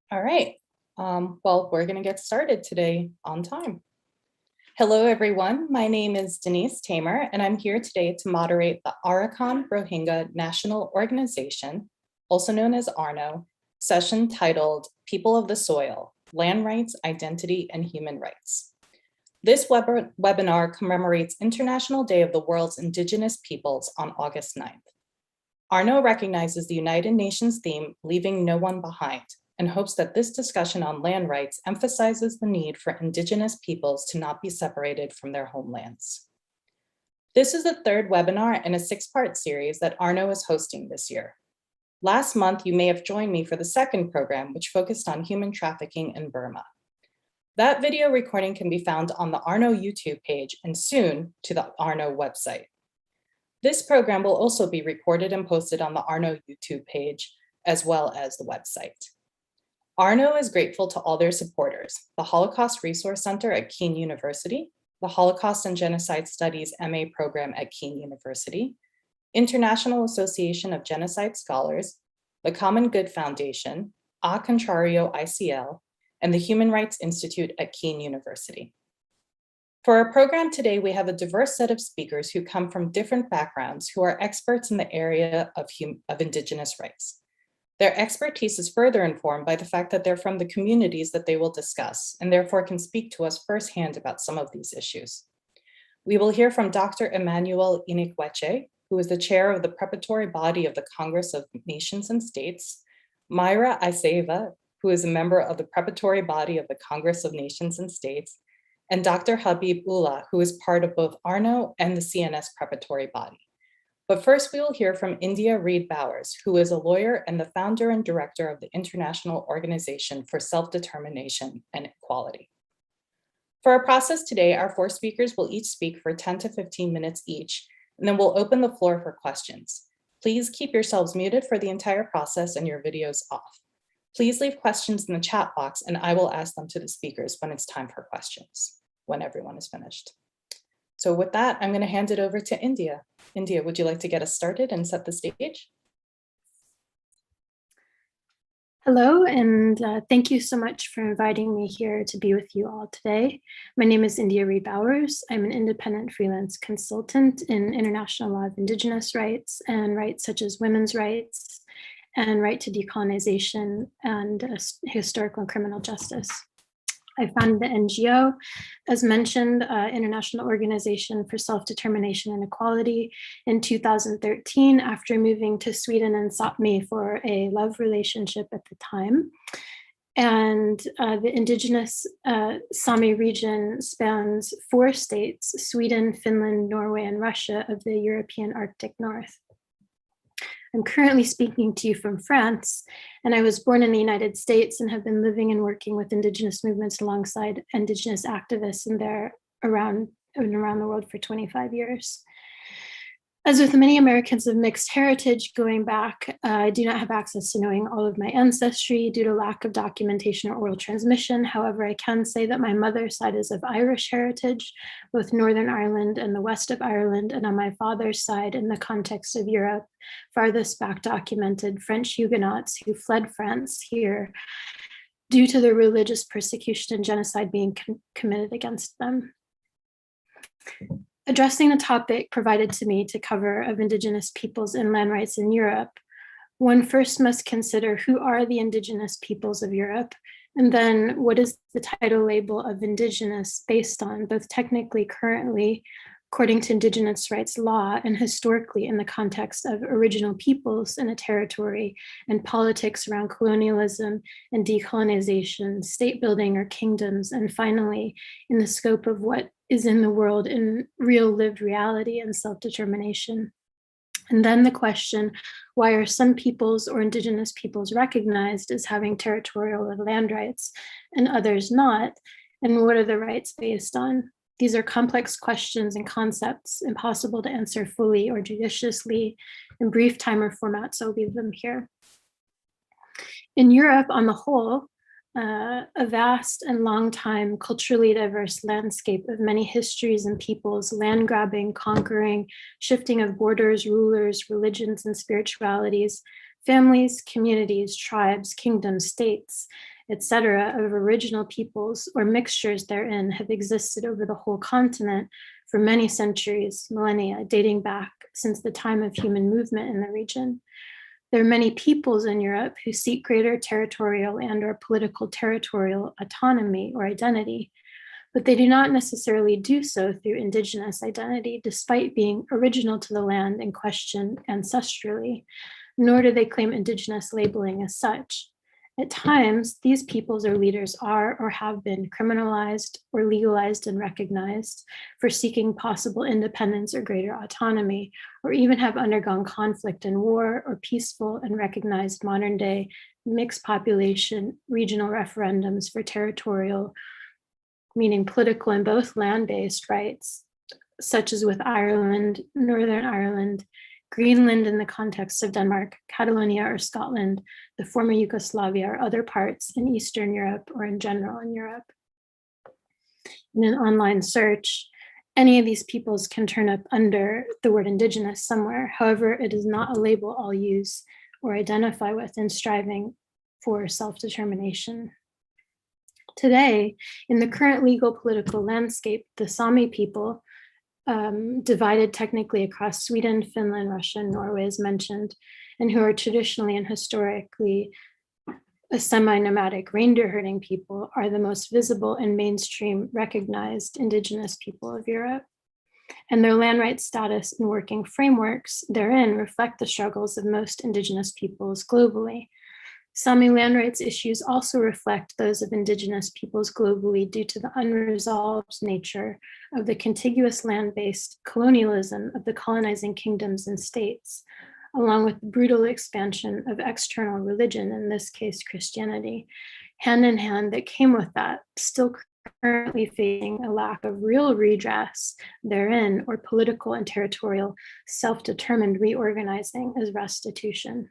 All right. Well, we're going to get started today on time. Hello, everyone. My name is Deniz Tamer, and I'm here today to moderate the Arakan Rohingya National Organization, also known as ARNO, session titled People of the Soil, Land Rights, Identity, and Human Rights. This webinar commemorates International Day of the World's Indigenous Peoples on August 9th. ARNO recognizes the United Nations theme, Leaving No One Behind, and hopes that this discussion on land rights emphasizes the need for Indigenous peoples to not be separated from their homelands. This is the third webinar in a 6-part series that ARNO is hosting this year. Last month, you may have joined me for the second program, which focused on human trafficking in Burma. That video recording can be found on the ARNO YouTube page and soon to the ARNO website. This program will also be recorded and posted on the ARNO YouTube page, as well as the website. ARNO is grateful to all their supporters, the Holocaust Resource Center at Kean University, the Holocaust and Genocide Studies MA program at Kean University, International Association of Genocide Scholars, the Common Good Foundation, A Contrario ICL, and the Human Rights Institute at Kean University. For our program today, we have a diverse set of speakers who come from different backgrounds who are experts in the area of Indigenous rights. Their expertise is further informed by the fact that they're from the communities that they will discuss, and therefore can speak to us firsthand about some of these issues. We will hear from Dr. Emmanuel Eenekwechi, who is the chair of the preparatory body of the Congress of Nations and States, Maira Aisaeva, who is a member of the preparatory body of the Congress of Nations and States, and Dr. Habib Ullah, who is part of both ARNO and the CNS preparatory body. But first, we will hear from India Reid Bowers, who is a lawyer and the founder and director of the International Organization for Self-Determination and Equality. For our process today, our 4 speakers will each speak for 10 to 15 minutes each, and then we'll open the floor for questions. Please keep yourselves muted for the entire process and your videos off. Please leave questions in the chat box, and I will ask them to the speakers when it's time for questions, when everyone is finished. So with that, I'm going to hand it over to India. India, would you like to get us started and set the stage? Hello, and thank you so much for inviting me here to be with you all today. My name is India Reid Bowers. I'm an independent freelance consultant in international law of Indigenous rights and rights such as women's rights and right to decolonization and historical and criminal justice. I founded the NGO, as mentioned, International Organization for Self-Determination and Equality in 2013 after moving to Sweden and Sápmi for a love relationship at the time. And the indigenous Sami region spans 4 states, Sweden, Finland, Norway, and Russia of the European Arctic North. I'm currently speaking to you from France, and I was born in the United States and have been living and working with Indigenous movements alongside Indigenous activists around the world for 25 years. As with many Americans of mixed heritage going back, I do not have access to knowing all of my ancestry due to lack of documentation or oral transmission. However, I can say that my mother's side is of Irish heritage, both Northern Ireland and the west of Ireland, and on my father's side, in the context of Europe, farthest back documented French Huguenots who fled France here due to the religious persecution and genocide being committed against them. Addressing the topic provided to me to cover of Indigenous peoples and land rights in Europe, one first must consider who are the Indigenous peoples of Europe, and then what is the title label of Indigenous based on, both technically currently, according to Indigenous rights law, and historically in the context of original peoples in a territory and politics around colonialism and decolonization, state building or kingdoms, and finally, in the scope of what is in the world in real lived reality and self-determination. And then the question, why are some peoples or Indigenous peoples recognized as having territorial or land rights and others not? And what are the rights based on? These are complex questions and concepts impossible to answer fully or judiciously in brief time or format, so I'll leave them here. In Europe on the whole, a vast and long time culturally diverse landscape of many histories and peoples, land grabbing, conquering, shifting of borders, rulers, religions, and spiritualities, families, communities, tribes, kingdoms, states, etc., of original peoples or mixtures therein have existed over the whole continent for many centuries, millennia, dating back since the time of human movement in the region. There are many peoples in Europe who seek greater territorial and or political territorial autonomy or identity, but they do not necessarily do so through indigenous identity, despite being original to the land in question ancestrally, nor do they claim indigenous labeling as such. At times, these peoples or leaders are or have been criminalized or legalized and recognized for seeking possible independence or greater autonomy, or even have undergone conflict and war or peaceful and recognized modern day mixed population regional referendums for territorial, meaning political and both land-based rights, such as with Ireland, Northern Ireland, Greenland in the context of Denmark, Catalonia or Scotland, the former Yugoslavia or other parts in Eastern Europe or in general in Europe. In an online search, any of these peoples can turn up under the word indigenous somewhere. However, it is not a label I'll use or identify with in striving for self-determination. Today, in the current legal political landscape, the Sami people, divided technically across Sweden, Finland, Russia, and Norway, as mentioned, and who are traditionally and historically a semi-nomadic reindeer herding people, are the most visible and mainstream recognized indigenous people of Europe. And their land rights status and working frameworks therein reflect the struggles of most indigenous peoples globally. Sami land rights issues also reflect those of indigenous peoples globally due to the unresolved nature of the contiguous land-based colonialism of the colonizing kingdoms and states, along with the brutal expansion of external religion, in this case Christianity, hand in hand that came with that, still currently facing a lack of real redress therein or political and territorial self-determined reorganizing as restitution.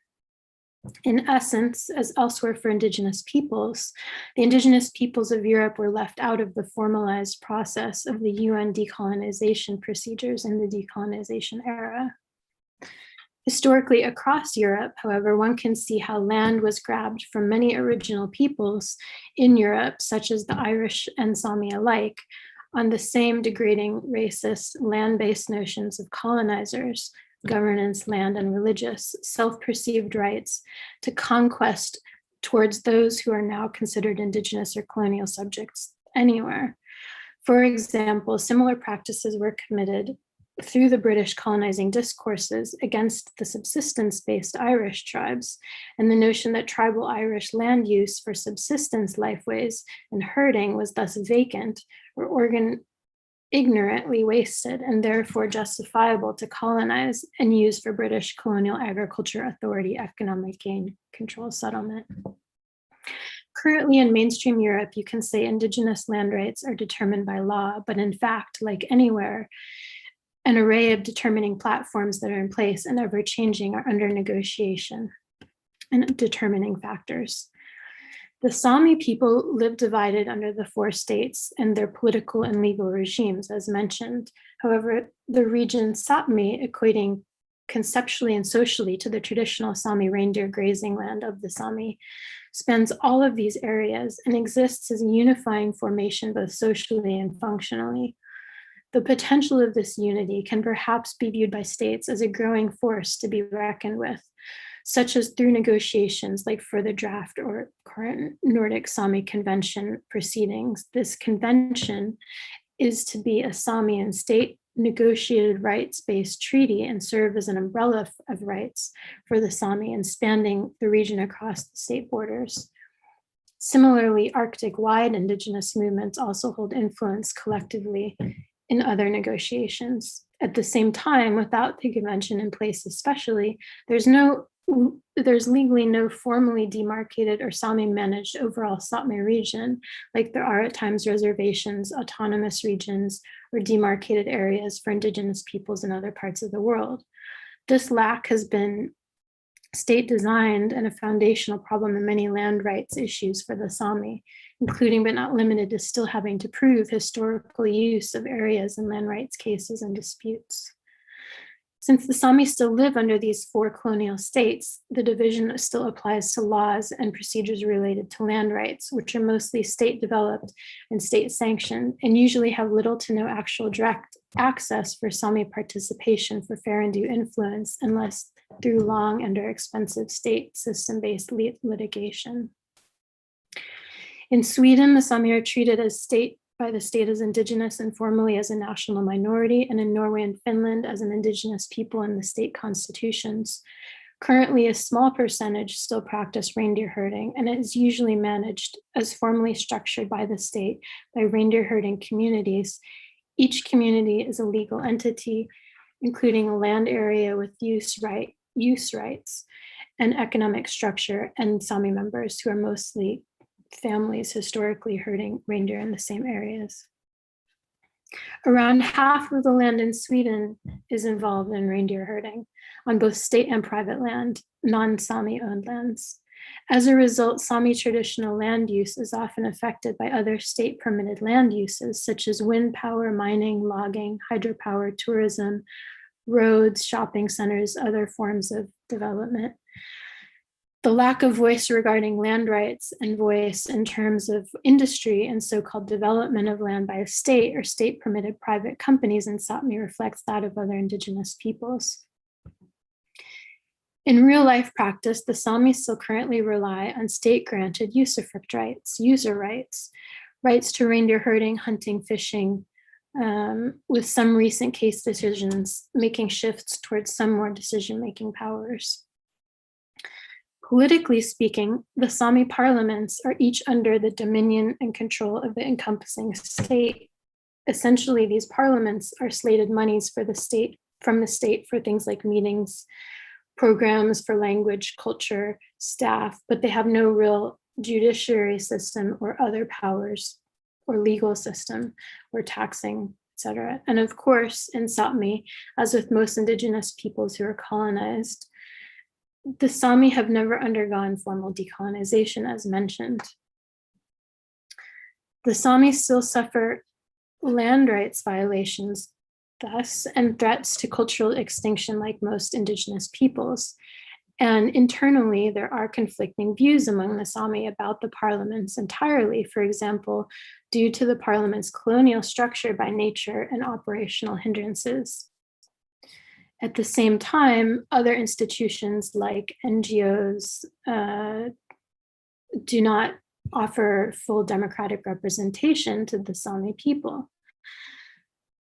In essence, as elsewhere for indigenous peoples, the indigenous peoples of Europe were left out of the formalized process of the UN decolonization procedures in the decolonization era. Historically, across Europe, however, one can see how land was grabbed from many original peoples in Europe, such as the Irish and Sami alike, on the same degrading, racist, land-based notions of colonizers, governance, land, and religious self-perceived rights to conquest towards those who are now considered indigenous or colonial subjects anywhere. For example, similar practices were committed through the British colonizing discourses against the subsistence-based Irish tribes, and the notion that tribal Irish land use for subsistence lifeways and herding was thus vacant or ignorantly wasted and therefore justifiable to colonize and use for British colonial agriculture authority economic gain control settlement. Currently in mainstream Europe, you can say indigenous land rights are determined by law, but in fact, like anywhere, an array of determining platforms that are in place and ever changing are under negotiation and determining factors. The Sami people live divided under the four states and their political and legal regimes, as mentioned. However, the region Sapmi, equating conceptually and socially to the traditional Sami reindeer grazing land of the Sami, spans all of these areas and exists as a unifying formation both socially and functionally. The potential of this unity can perhaps be viewed by states as a growing force to be reckoned with, such as through negotiations like for the draft or current Nordic Sami Convention proceedings. This convention is to be a Sami and state negotiated rights-based treaty and serve as an umbrella of rights for the Sami and spanning the region across the state borders. Similarly, Arctic-wide indigenous movements also hold influence collectively in other negotiations. At the same time, without the convention in place especially, there's legally no formally demarcated or Sami managed overall Sapmi region, like there are at times reservations, autonomous regions, or demarcated areas for indigenous peoples in other parts of the world. This lack has been state designed and a foundational problem in many land rights issues for the Sami, including but not limited to still having to prove historical use of areas in land rights cases and disputes. Since the Sami still live under these 4 colonial states, the division still applies to laws and procedures related to land rights, which are mostly state developed and state sanctioned, and usually have little to no actual direct access for Sami participation for fair and due influence, unless through long and or expensive state system-based litigation. In Sweden, the Sami are treated as by the state as indigenous and formally as a national minority, and in Norway and Finland as an indigenous people in the state constitutions. Currently, a small percentage still practice reindeer herding, and it is usually managed as formally structured by the state by reindeer herding communities. Each community is a legal entity, including a land area with use rights, and economic structure, and Sami members who are mostly families historically herding reindeer in the same areas. Around half of the land in Sweden is involved in reindeer herding on both state and private land, non-Sami owned lands. As a result, Sami traditional land use is often affected by other state permitted land uses, such as wind power, mining, logging, hydropower, tourism, roads, shopping centers, other forms of development. The lack of voice regarding land rights and voice in terms of industry and so-called development of land by a state or state-permitted private companies in Sapmi reflects that of other indigenous peoples. In real life practice, the Sami still currently rely on state-granted user rights to reindeer herding, hunting, fishing, with some recent case decisions making shifts towards some more decision-making powers. Politically speaking, the Sami parliaments are each under the dominion and control of the encompassing state. Essentially, these parliaments are slated monies from the state for things like meetings, programs for language, culture, staff, but they have no real judiciary system or other powers or legal system or taxing, etc. And of course, in Sapmi, as with most indigenous peoples who are colonized, the Sami have never undergone formal decolonization, as mentioned. The Sami still suffer land rights violations, thus, and threats to cultural extinction like most indigenous peoples. And internally, there are conflicting views among the Sami about the parliaments entirely, for example, due to the parliament's colonial structure by nature and operational hindrances. At the same time, other institutions like NGOs do not offer full democratic representation to the Sami people.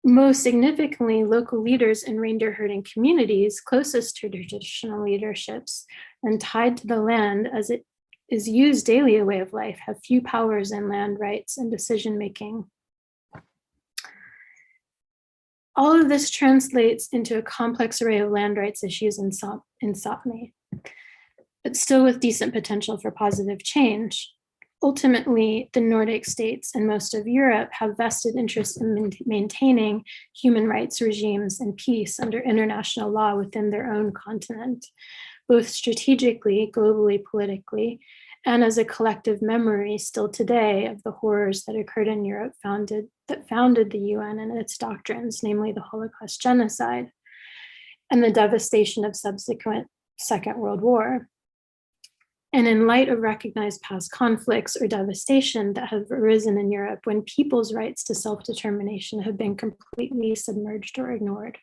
Most significantly, local leaders in reindeer herding communities closest to traditional leaderships and tied to the land as it is used daily a way of life have few powers in land rights and decision-making. All of this translates into a complex array of land rights issues in Sapmi, but still with decent potential for positive change. Ultimately, the Nordic states and most of Europe have vested interest in maintaining human rights regimes and peace under international law within their own continent, both strategically, globally, politically, and as a collective memory still today of the horrors that occurred in Europe that founded the UN and its doctrines, namely the Holocaust genocide and the devastation of subsequent Second World War. And in light of recognized past conflicts or devastation that have arisen in Europe when people's rights to self-determination have been completely submerged or ignored.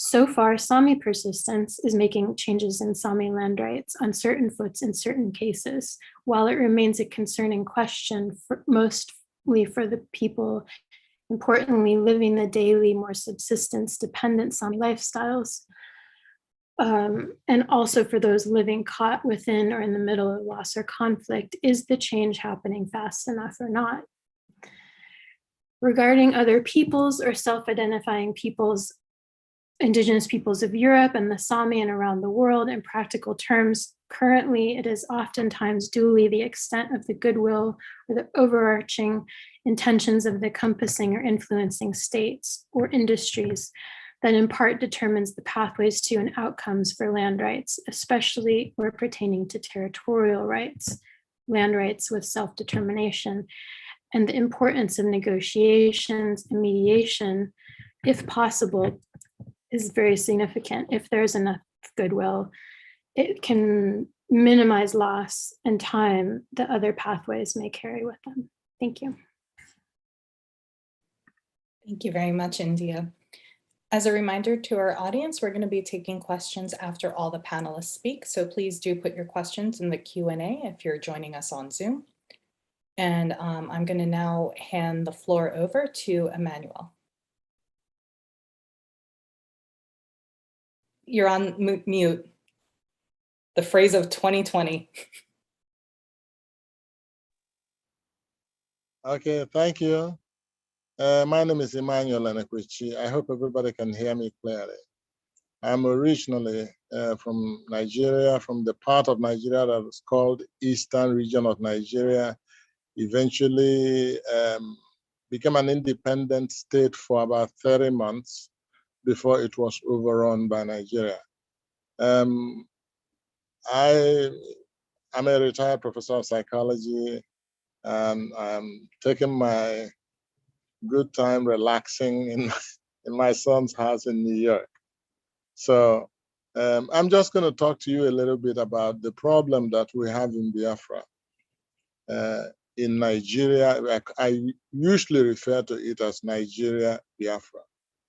So far, Sami persistence is making changes in Sami land rights on certain foots in certain cases, while it remains a concerning question mostly for the people, importantly, living the daily, more subsistence-dependent Sami lifestyles, and also for those living caught within or in the middle of loss or conflict. Is the change happening fast enough or not? Regarding other peoples or self-identifying peoples, indigenous peoples of Europe and the Sami and around the world, in practical terms, currently it is oftentimes duly the extent of the goodwill or the overarching intentions of the encompassing or influencing states or industries that in part determines the pathways to and outcomes for land rights, especially where pertaining to territorial rights, land rights with self-determination, and the importance of negotiations and mediation, if possible, is very significant. If there's enough goodwill, it can minimize loss and time that other pathways may carry with them. Thank you. Thank you very much, India. As a reminder to our audience, we're going to be taking questions after all the panelists speak. So please do put your questions in the Q&A if you're joining us on Zoom. And I'm going to now hand the floor over to Emmanuel. You're on mute. The phrase of 2020. Okay, thank you. My name is Emmanuel Eenekwechi. I hope everybody can hear me clearly. I'm originally from Nigeria, from the part of Nigeria that was called Eastern region of Nigeria. Eventually became an independent state for about 30 months before it was overrun by Nigeria. I'm a retired professor of psychology, and I'm taking my good time relaxing in my son's house in New York. So I'm just going to talk to you a little bit about the problem that we have in Biafra. In Nigeria, I usually refer to it as Nigeria Biafra.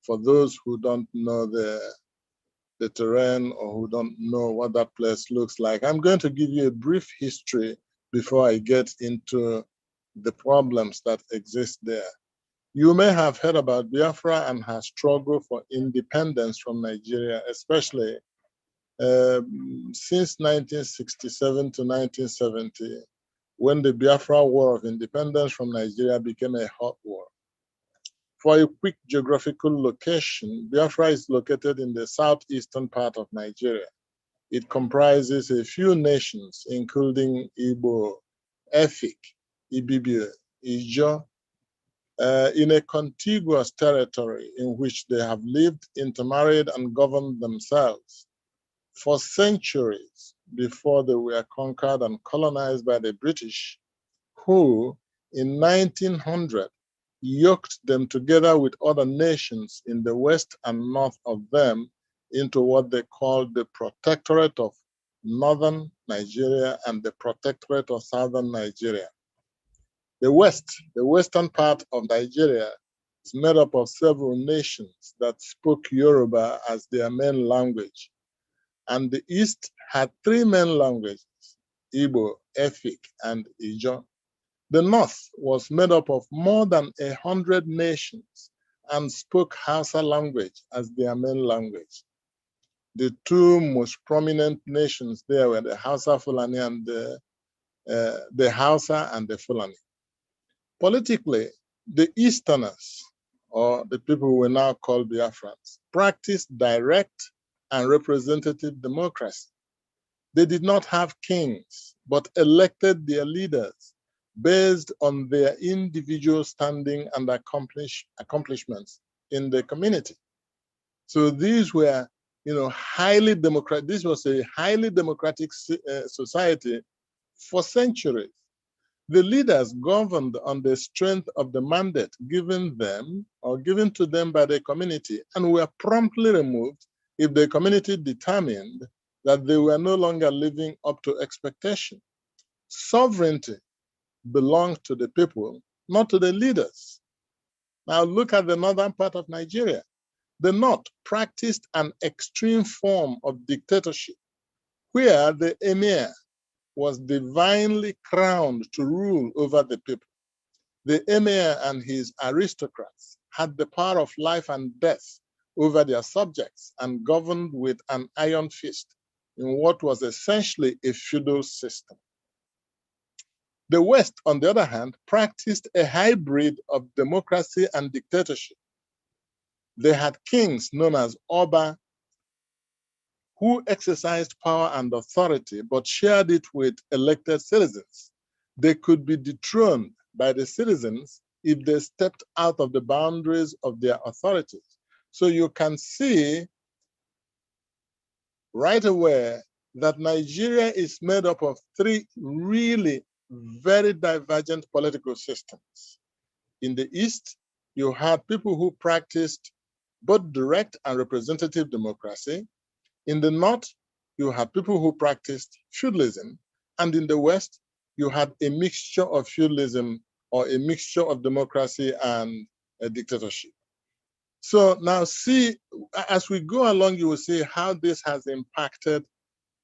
For those who don't know the terrain or who don't know what that place looks like, I'm going to give you a brief history before I get into the problems that exist there. You may have heard about Biafra and her struggle for independence from Nigeria, especially since 1967 to 1970, when the Biafra War of Independence from Nigeria became a hot war. For a quick geographical location, Biafra is located in the southeastern part of Nigeria. It comprises a few nations, including Igbo, Efik, Ibibio, Ijo, in a contiguous territory in which they have lived, intermarried, and governed themselves for centuries before they were conquered and colonized by the British, who in 1900 yoked them together with other nations in the west and north of them into what they called the Protectorate of Northern Nigeria and the Protectorate of Southern Nigeria. The western part of Nigeria is made up of several nations that spoke Yoruba as their main language. And the east had three main languages, Igbo, Efik, and Ijo. The north was made up of more than 100 nations and spoke Hausa language as their main language. The two most prominent nations there were the Hausa Fulani and the Hausa and the Fulani. Politically, the Easterners, or the people we now call Biafrans, practiced direct and representative democracy. They did not have kings, but elected their leaders based on their individual standing and accomplishments in the community. So these were, highly democratic. This was a highly democratic society for centuries. The leaders governed on the strength of the mandate given them or given to them by the community and were promptly removed if the community determined that they were no longer living up to expectation. Sovereignty belonged to the people, not to the leaders. Now look at the northern part of Nigeria. The North practiced an extreme form of dictatorship where the emir was divinely crowned to rule over the people. The emir and his aristocrats had the power of life and death over their subjects and governed with an iron fist in what was essentially a feudal system. The West, on the other hand, practiced a hybrid of democracy and dictatorship. They had kings known as Oba, who exercised power and authority, but shared it with elected citizens. They could be dethroned by the citizens if they stepped out of the boundaries of their authorities. So you can see right away that Nigeria is made up of three really very divergent political systems. In the East, you had people who practiced both direct and representative democracy. In the North, you had people who practiced feudalism, and in the West, you had a mixture of feudalism or a mixture of democracy and a dictatorship. So now see, as we go along, you will see how this has impacted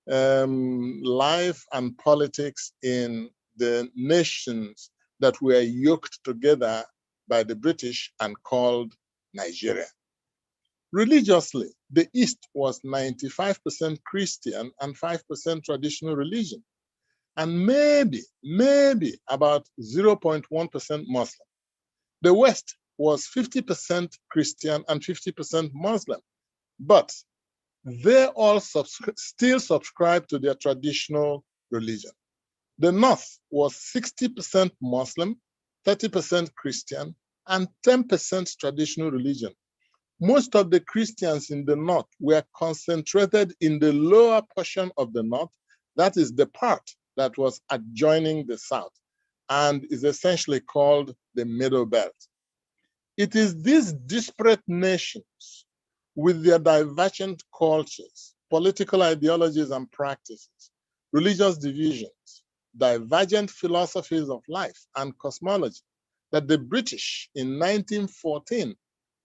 life and politics in the nations that were yoked together by the British and called Nigeria. Religiously, the East was 95% Christian and 5% traditional religion, and maybe about 0.1% Muslim. The West was 50% Christian and 50% Muslim, but they all still subscribe to their traditional religion. The North was 60% Muslim, 30% Christian, and 10% traditional religion. Most of the Christians in the North were concentrated in the lower portion of the North, that is the part that was adjoining the South, and is essentially called the Middle Belt. It is these disparate nations with their divergent cultures, political ideologies and practices, religious divisions, divergent philosophies of life and cosmology that the British in 1914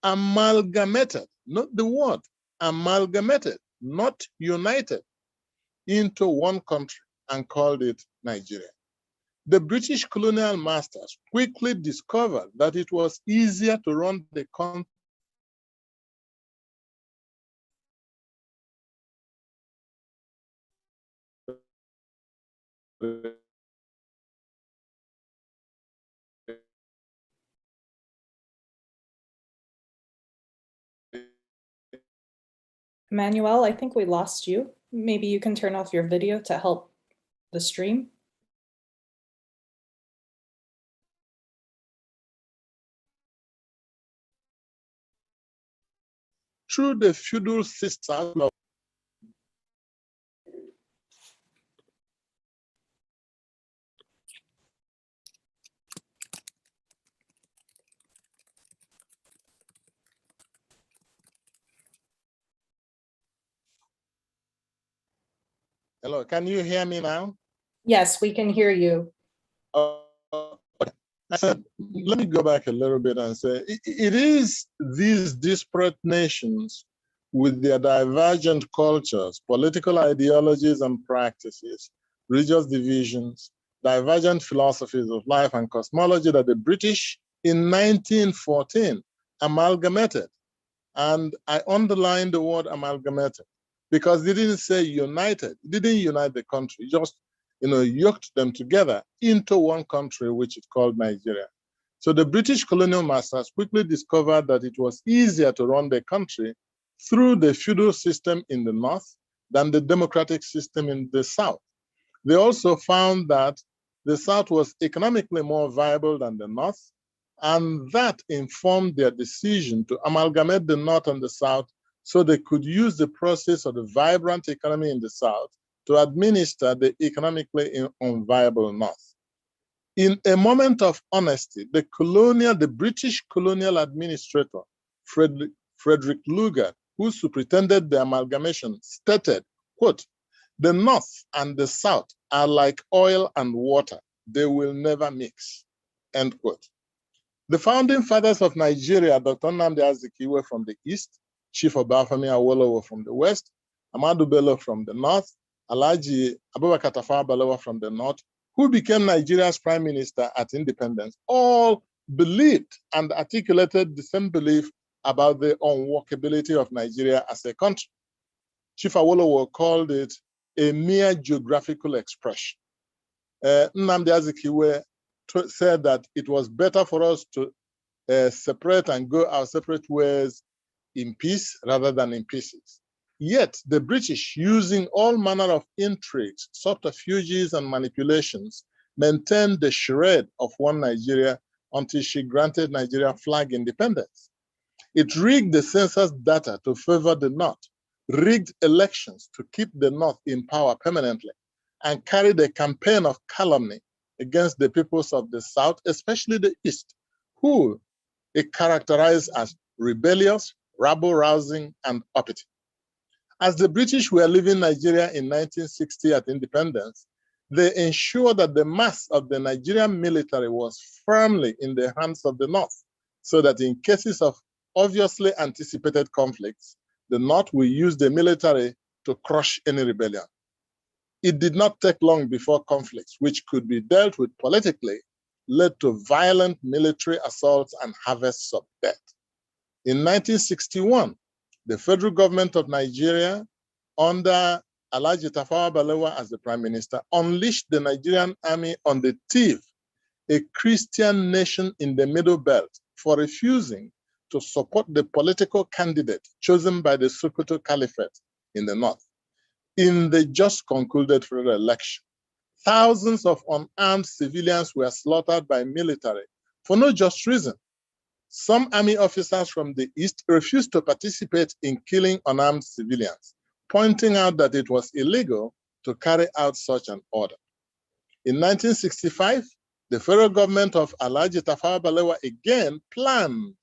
amalgamated, not the word, amalgamated, not united, into one country and called it Nigeria. The British colonial masters quickly discovered that it was easier to run the country Emmanuel, I think we lost you. Maybe you can turn off your video to help the stream. through the feudal system of Hello, can you hear me now? Yes, we can hear you. I said, let me go back a little bit and say, it is these disparate nations with their divergent cultures, political ideologies and practices, religious divisions, divergent philosophies of life and cosmology that the British in 1914 amalgamated. And I underline the word amalgamated because they didn't say united, they didn't unite the country, just yoked them together into one country, which is called Nigeria. So the British colonial masters quickly discovered that it was easier to run the country through the feudal system in the North than the democratic system in the South. They also found that the South was economically more viable than the North, and that informed their decision to amalgamate the North and the South so they could use the process of the vibrant economy in the South to administer the economically unviable North. In a moment of honesty, the British colonial administrator, Frederick Lugar, who superintended the amalgamation, stated, quote, "The North and the South are like oil and water. They will never mix," end quote. The founding fathers of Nigeria, Dr. Nnamdi Azikiwe from the East, Chief Obafemi Awolowo from the West, Ahmadu Bello from the North, Alhaji Abubakar Tafawa Balewa from the North, who became Nigeria's prime minister at independence, all believed and articulated the same belief about the unworkability of Nigeria as a country. Chief Awolowo called it a mere geographical expression. Nnamdi Azikiwe said that it was better for us to separate and go our separate ways in peace rather than in pieces. Yet the British, using all manner of intrigues, subterfuges, and manipulations, maintained the charade of one Nigeria until she granted Nigeria flag independence. It rigged the census data to favor the North, rigged elections to keep the North in power permanently, and carried a campaign of calumny against the peoples of the South, especially the East, who it characterized as rebellious, rabble-rousing, and uppity. As the British were leaving Nigeria in 1960 at independence, they ensured that the mass of the Nigerian military was firmly in the hands of the North, so that in cases of obviously anticipated conflicts, the North will use the military to crush any rebellion. It did not take long before conflicts, which could be dealt with politically, led to violent military assaults and harvests of death. In 1961, the federal government of Nigeria, under Alhaji Tafawa Balewa as the prime minister, unleashed the Nigerian army on the Tiv, a Christian nation in the Middle Belt, for refusing to support the political candidate chosen by the Sokoto Caliphate in the north. In the just concluded federal election, thousands of unarmed civilians were slaughtered by military for no just reason. Some army officers from the east refused to participate in killing unarmed civilians, pointing out that it was illegal to carry out such an order. In 1965, the federal government of Alhaji Tafawa Balewa again planned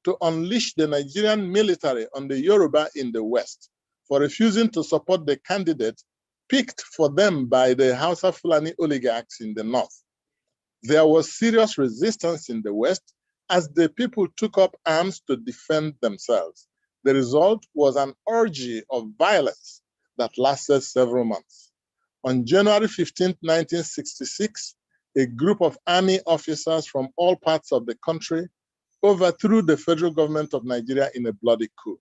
to unleash the Nigerian military on the Yoruba in the west for refusing to support the candidate picked for them by the Hausa Fulani oligarchs in the north. There was serious resistance in the west as the people took up arms to defend themselves. The result was an orgy of violence that lasted several months. On January 15, 1966, a group of army officers from all parts of the country overthrew the federal government of Nigeria in a bloody coup.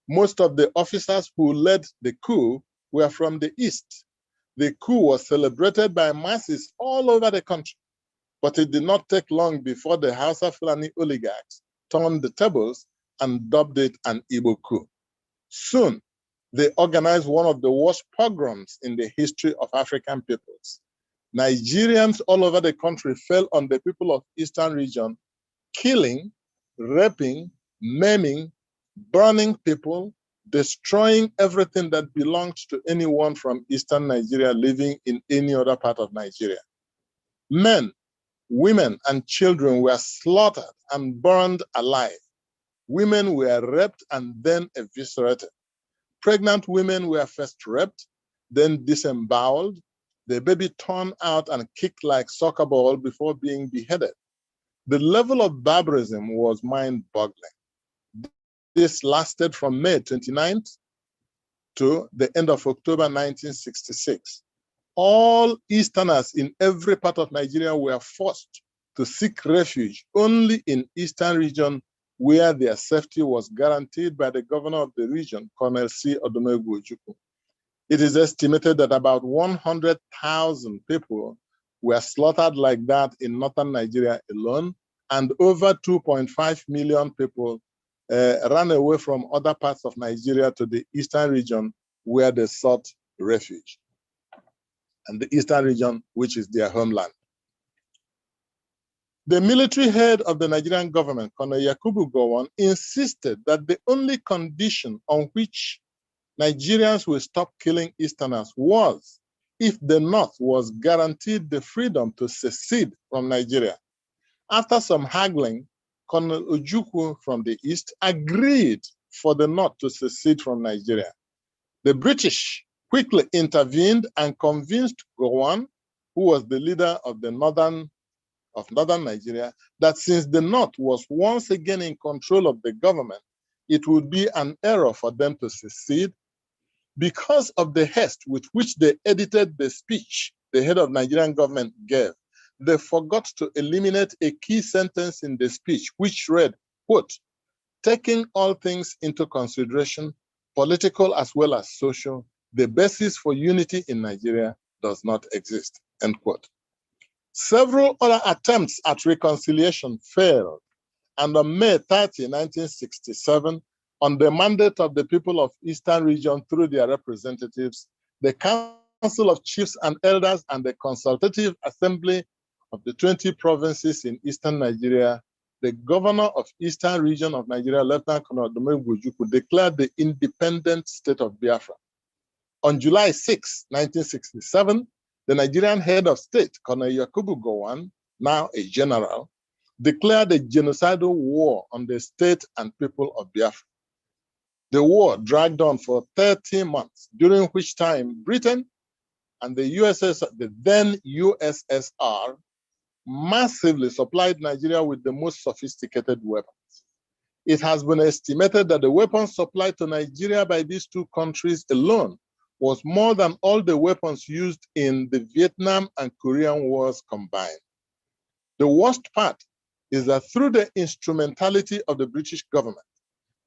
Most of the officers who led the coup were from the east. The coup was celebrated by masses all over the country, but it did not take long before the Hausa Fulani oligarchs turned the tables and dubbed it an Igbo coup. Soon, they organized one of the worst pogroms in the history of African peoples. Nigerians all over the country fell on the people of Eastern region, killing, raping, maiming, burning people, destroying everything that belonged to anyone from Eastern Nigeria living in any other part of Nigeria. Men, women, and children were slaughtered and burned alive. Women were raped and then eviscerated. Pregnant women were first raped, then disemboweled, the baby torn out and kicked like soccer ball before being beheaded. The level of barbarism was mind-boggling. This lasted from May 29th to the end of October 1966. All Easterners in every part of Nigeria were forced to seek refuge only in Eastern region where their safety was guaranteed by the governor of the region, Colonel C. Odomegwu Ojukwu. It is estimated that about 100,000 people were slaughtered like that in northern Nigeria alone, and over 2.5 million people ran away from other parts of Nigeria to the eastern region where they sought refuge, and the eastern region, which is their homeland. The military head of the Nigerian government, Colonel Yakubu Gowon, insisted that the only condition on which Nigerians will stop killing Easterners was if the North was guaranteed the freedom to secede from Nigeria. After some haggling, Colonel Ojukwu from the East agreed for the North to secede from Nigeria. The British quickly intervened and convinced Gowon, who was the leader of the northern Nigeria, that since the North was once again in control of the government, it would be an error for them to secede. Because of the haste with which they edited the speech the head of Nigerian government gave, they forgot to eliminate a key sentence in the speech, which read, quote, "Taking all things into consideration, political as well as social, the basis for unity in Nigeria does not exist," end quote. Several other attempts at reconciliation failed, and on May 30, 1967, on the mandate of the people of Eastern region through their representatives, the Council of Chiefs and Elders and the Consultative Assembly of the 20 provinces in Eastern Nigeria, the governor of Eastern region of Nigeria, Lieutenant Colonel Odomegwu Ojukwu, declared the independent state of Biafra. On July 6, 1967, the Nigerian head of state, Colonel Yakubu Gowon, now a general, declared a genocidal war on the state and people of Biafra. The war dragged on for 30 months, during which time Britain and the then USSR, massively supplied Nigeria with the most sophisticated weapons. It has been estimated that the weapons supplied to Nigeria by these two countries alone was more than all the weapons used in the Vietnam and Korean wars combined. The worst part is that through the instrumentality of the British government,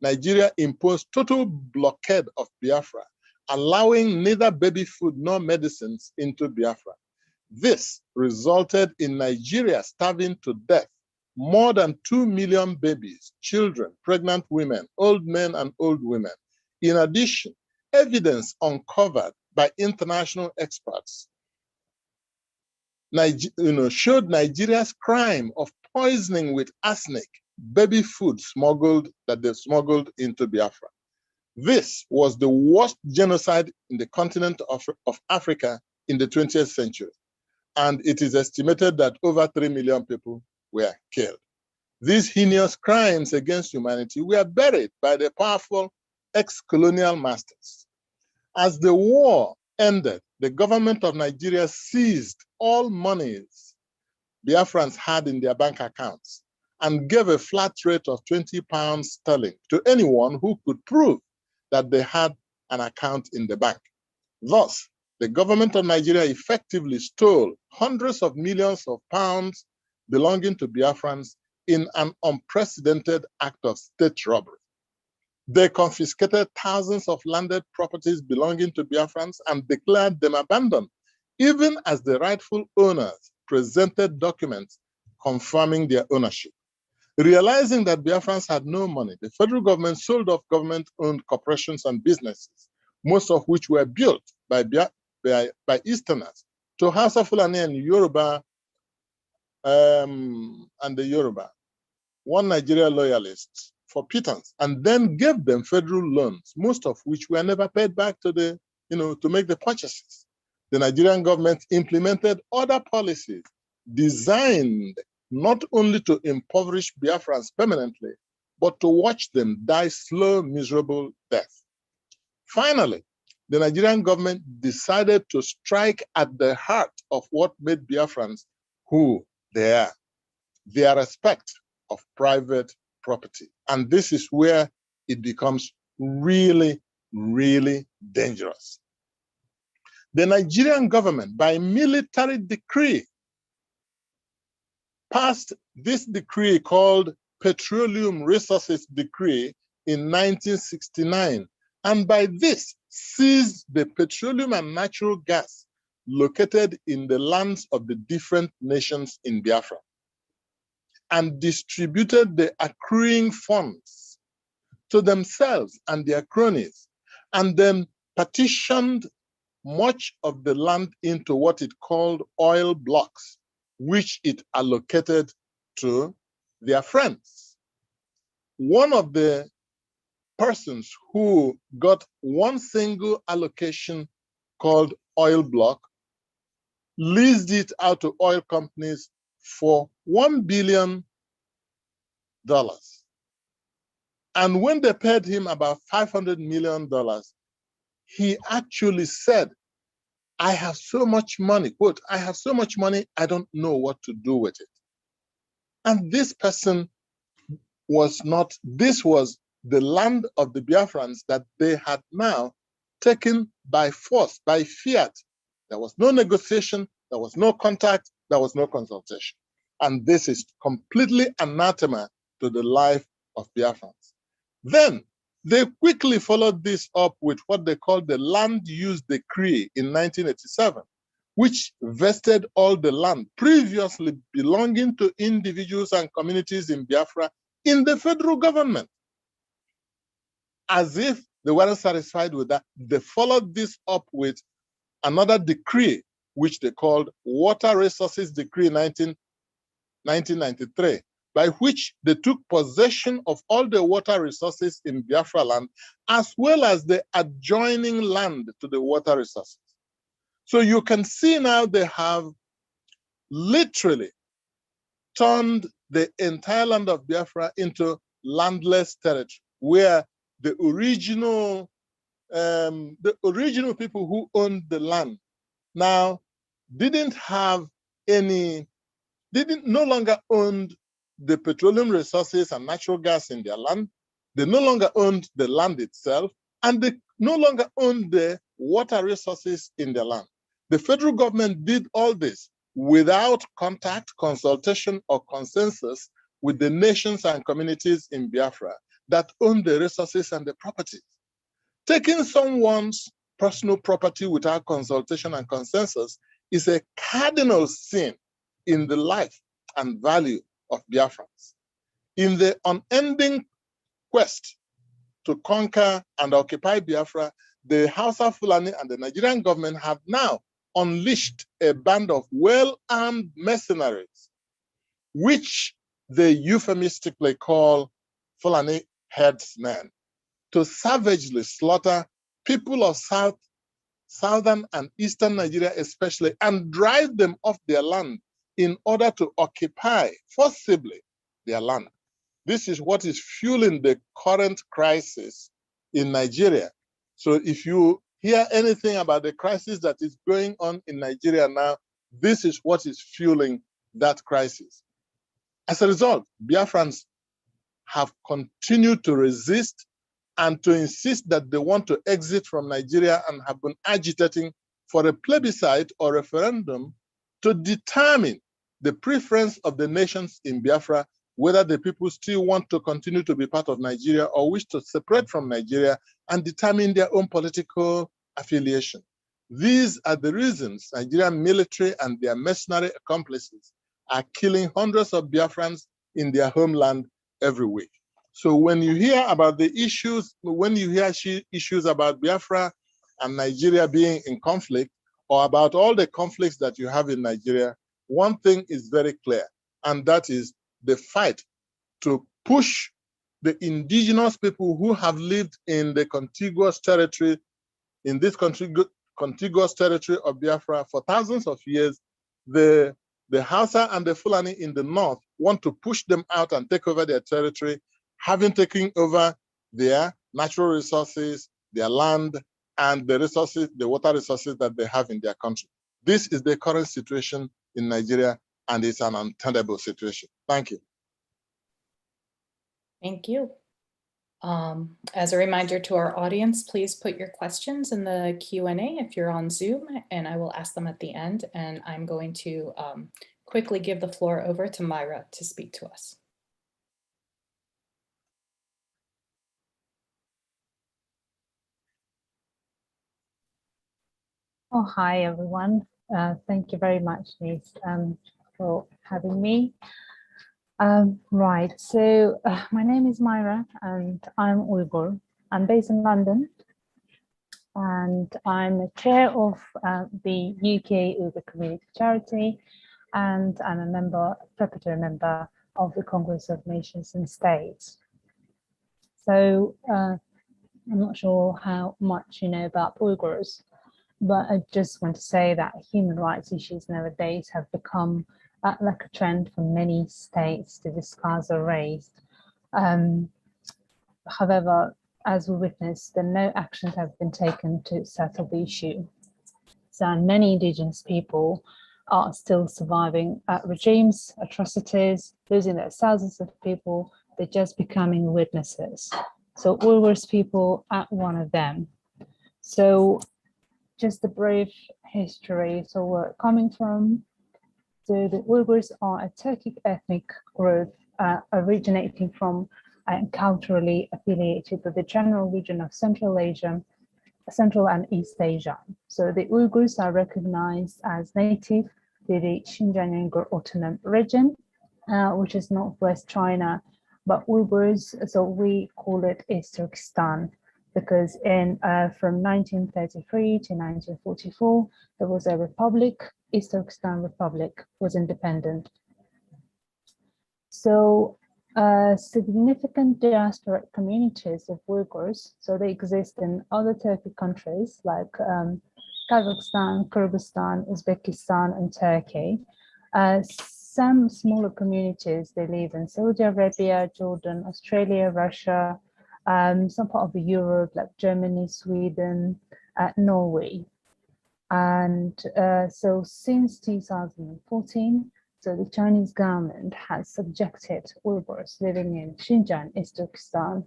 Nigeria imposed total blockade of Biafra, allowing neither baby food nor medicines into Biafra. This resulted in Nigeria starving to death more than 2 million babies, children, pregnant women, old men, and old women. In addition, evidence uncovered by international experts showed Nigeria's crime of poisoning with arsenic baby food that they smuggled into Biafra. This was the worst genocide in the continent of Africa in the 20th century, and it is estimated that over 3 million people were killed. These heinous crimes against humanity were buried by the powerful ex-colonial masters. As the war ended, the government of Nigeria seized all monies Biafrans had in their bank accounts and gave a flat rate of £20 to anyone who could prove that they had an account in the bank. Thus, the government of Nigeria effectively stole hundreds of millions of pounds belonging to Biafrans in an unprecedented act of state robbery. They confiscated thousands of landed properties belonging to Biafrans and declared them abandoned, even as the rightful owners presented documents confirming their ownership. Realizing that Biafrans had no money, the federal government sold off government-owned corporations and businesses, most of which were built by Easterners, to Hausa Fulani and Yoruba, and the Yoruba, one Nigeria loyalists, for pittance, and then gave them federal loans, most of which were never paid back to to make the purchases. The Nigerian government implemented other policies designed not only to impoverish Biafrans permanently, but to watch them die slow, miserable death. Finally, the Nigerian government decided to strike at the heart of what made Biafrans who they are, their respect of private property. And this is where it becomes really, really dangerous. The Nigerian government, by military decree, passed this decree called Petroleum Resources Decree in 1969, and by this seized the petroleum and natural gas located in the lands of the different nations in Biafra, and distributed the accruing funds to themselves and their cronies, and then partitioned much of the land into what it called oil blocks, which it allocated to their friends. One of the persons who got one single allocation called oil block leased it out to oil companies for $1 billion. And when they paid him about $500 million, he actually said, I have so much money, quote, I have so much money, I don't know what to do with it. And this person was not, this was the land of the Biafrans that they had now taken by force, by fiat. There was no negotiation, there was no contact, there was no consultation. And this is completely anathema to the life of Biafrans. Then they quickly followed this up with what they called the Land Use Decree in 1987, which vested all the land previously belonging to individuals and communities in Biafra in the federal government. As if they weren't satisfied with that, they followed this up with another decree, which they called Water Resources Decree 1993, by which they took possession of all the water resources in Biafra land, as well as the adjoining land to the water resources. So you can see now they have literally turned the entire land of Biafra into landless territory, where the original people who owned the land now no longer owned the petroleum resources and natural gas in their land. They no longer owned the land itself, and they no longer owned the water resources in their land. The federal government did all this without contact, consultation, or consensus with the nations and communities in Biafra that own the resources and the properties. Taking someone's personal property without consultation and consensus is a cardinal sin in the life and value of Biafrans. In the unending quest to conquer and occupy Biafra, the Hausa Fulani and the Nigerian government have now unleashed a band of well-armed mercenaries, which they euphemistically call Fulani herdsmen, to savagely slaughter people of southern and eastern Nigeria especially, and drive them off their land in order to occupy forcibly their land. This is what is fueling the current crisis in Nigeria. So if you hear anything about the crisis that is going on in Nigeria now, this is what is fueling that crisis. As a result, Biafrans have continued to resist and to insist that they want to exit from Nigeria, and have been agitating for a plebiscite or referendum to determine the preference of the nations in Biafra, whether the people still want to continue to be part of Nigeria or wish to separate from Nigeria and determine their own political affiliation. These are the reasons Nigerian military and their mercenary accomplices are killing hundreds of Biafrans in their homeland every week. So when you hear about the issues, when you hear issues about Biafra and Nigeria being in conflict, or about all the conflicts that you have in Nigeria, one thing is very clear, and that is the fight to push the indigenous people who have lived in the contiguous territory, in this contiguous territory of Biafra for thousands of years. The Hausa and the Fulani in the north want to push them out and take over their territory, having taken over their natural resources, their land, and the resources, the water resources that they have in their country. This is the current situation in Nigeria, and it's an untenable situation. Thank you. Thank you. As a reminder to our audience, please put your questions in the Q&A if you're on Zoom, and I will ask them at the end. And I'm going to quickly give the floor over to Maira to speak to us. Oh, hi, everyone. Thank you very much, Deniz, for having me. Right, so my name is Maira and I'm Uyghur. I'm based in London, and I'm the chair of the UK Uyghur Community Charity, and I'm a preparatory member of the Congress of Nations and States. So I'm not sure how much you know about Uyghurs, but I just want to say that human rights issues nowadays have become like a trend for many states to discuss or raise. However, as we witnessed, no actions have been taken to settle the issue. So many indigenous people are still surviving regimes, atrocities, losing their thousands of people. They're just becoming witnesses. So Uyghurs people are one of them. So just a brief history. So where we're coming from. So the Uyghurs are a Turkic ethnic group originating from and culturally affiliated with the general region of Central Asia, Central and East Asia. So the Uyghurs are recognized as native to the Xinjiang Uyghur Autonomous Region, which is northwest China, but Uyghurs, so we call it East Turkestan, because from 1933 to 1944, there was a republic, East Turkestan Republic was independent. So significant diasporic communities of Uyghurs, so they exist in other Turkic countries like Kazakhstan, Kyrgyzstan, Uzbekistan, and Turkey. Some smaller communities, they live in Saudi Arabia, Jordan, Australia, Russia, some part of Europe like Germany, Sweden, Norway. And so since 2014, so the Chinese government has subjected Uyghurs living in Xinjiang, East Turkestan,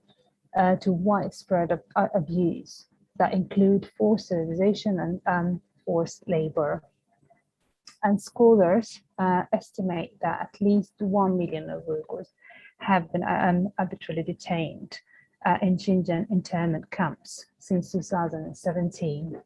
to widespread abuse that include forced sterilization and forced labor. And scholars estimate that at least 1 million of Uyghurs have been arbitrarily detained in Xinjiang internment camps since 2017.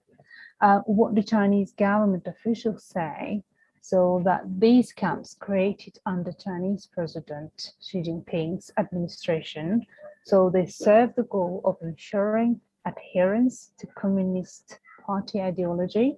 What the Chinese government officials say, so that these camps created under Chinese President Xi Jinping's administration, so they serve the goal of ensuring adherence to Communist Party ideology,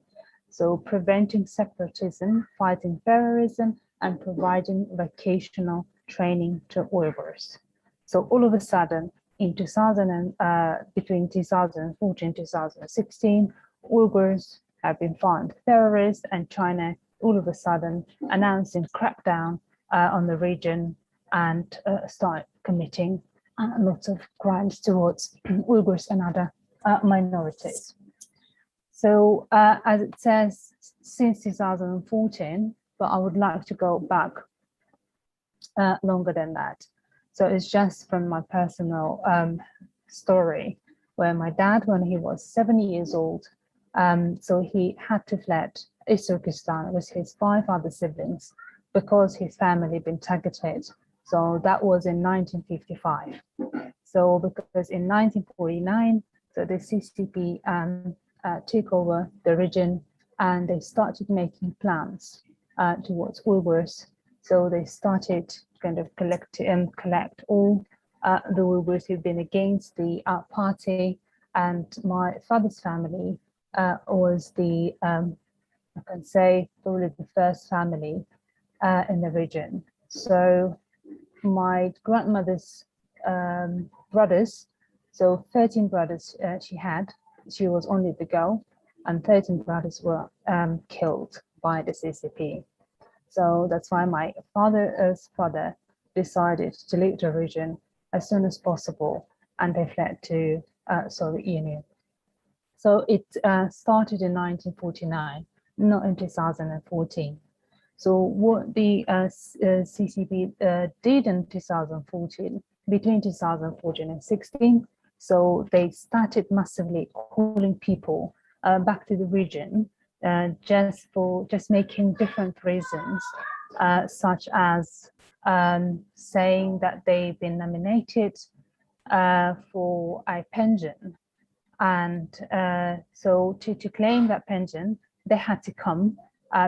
so preventing separatism, fighting terrorism, and providing vocational training to Uyghurs. So all of a sudden, in between 2014 and 2016, Uyghurs have been found terrorists, and China all of a sudden announcing crackdown on the region and start committing lots of crimes towards Uyghurs and other minorities. So as it says, since 2014, but I would like to go back longer than that. So it's just from my personal story, where my dad, when he was 7 years old, so he had to fled East Turkestan with his 5 other siblings because his family had been targeted. So that was in 1955. So because in 1949, so the CCP took over the region and they started making plans towards Uyghurs. So they started kind of collect all the Uyghurs who've been against the party, and my father's family was the, I can say, probably the first family in the region. So my grandmother's brothers, so 13 brothers she had, she was only the girl, and 13 brothers were killed by the CCP. So that's why my father's father decided to leave the region as soon as possible, and they fled to Soviet Union. So it started in 1949, not in 2014. So what the CCP did in 2014, between 2014 and 16, so they started massively calling people back to the region, just making different reasons, such as saying that they've been nominated for a pension. And so to claim that pension, they had to come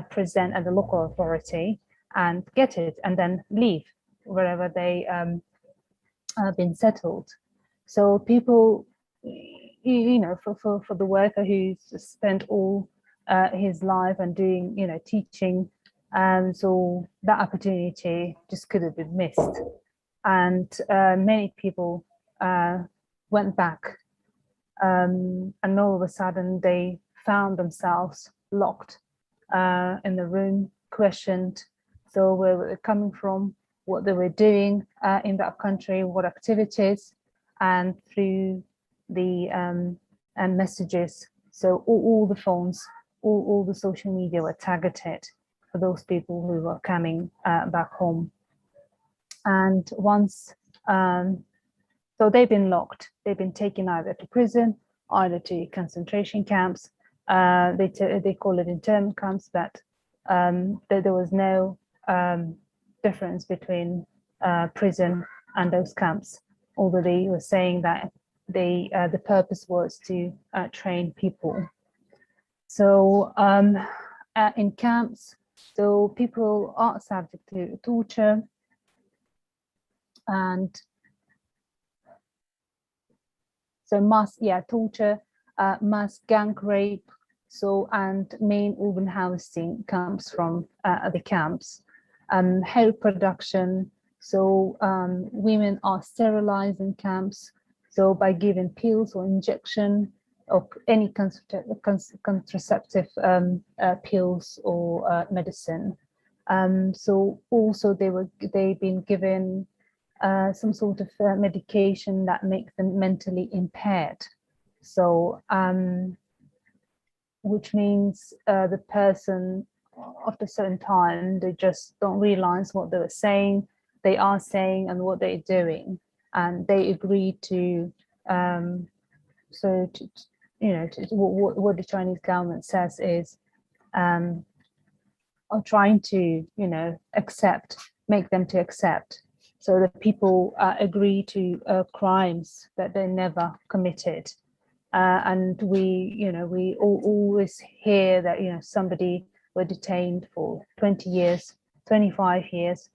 present at the local authority and get it, and then leave wherever they have been settled. So people, you know, for the worker who's spent all his life and doing, you know, teaching, so that opportunity just could have been missed. And many people went back, and all of a sudden they found themselves locked in the room, questioned, so where were they coming from, what they were doing in that country, what activities, and through the and messages. So all the phones, all the social media were targeted for those people who were coming back home. And once, so they've been locked, they've been taken either to prison, either to concentration camps. They call it internment camps, but there was no difference between prison and those camps, although they were saying that the purpose was to train people. So in camps, so people are subject to torture and so torture, mass gang rape, so and main urban housing comes from the camps. Health production, so women are sterilized in camps, so by giving pills or injection of any contraceptive pills or medicine. So also they've been given some sort of medication that makes them mentally impaired. So, which means the person, after a certain time, they just don't realize what they were saying, they are saying, and what they're doing, and they agree to. What the Chinese government says is, are trying to, make them to accept, so that people agree to crimes that they never committed. And we always hear that, somebody were detained for 20 years, 25 years,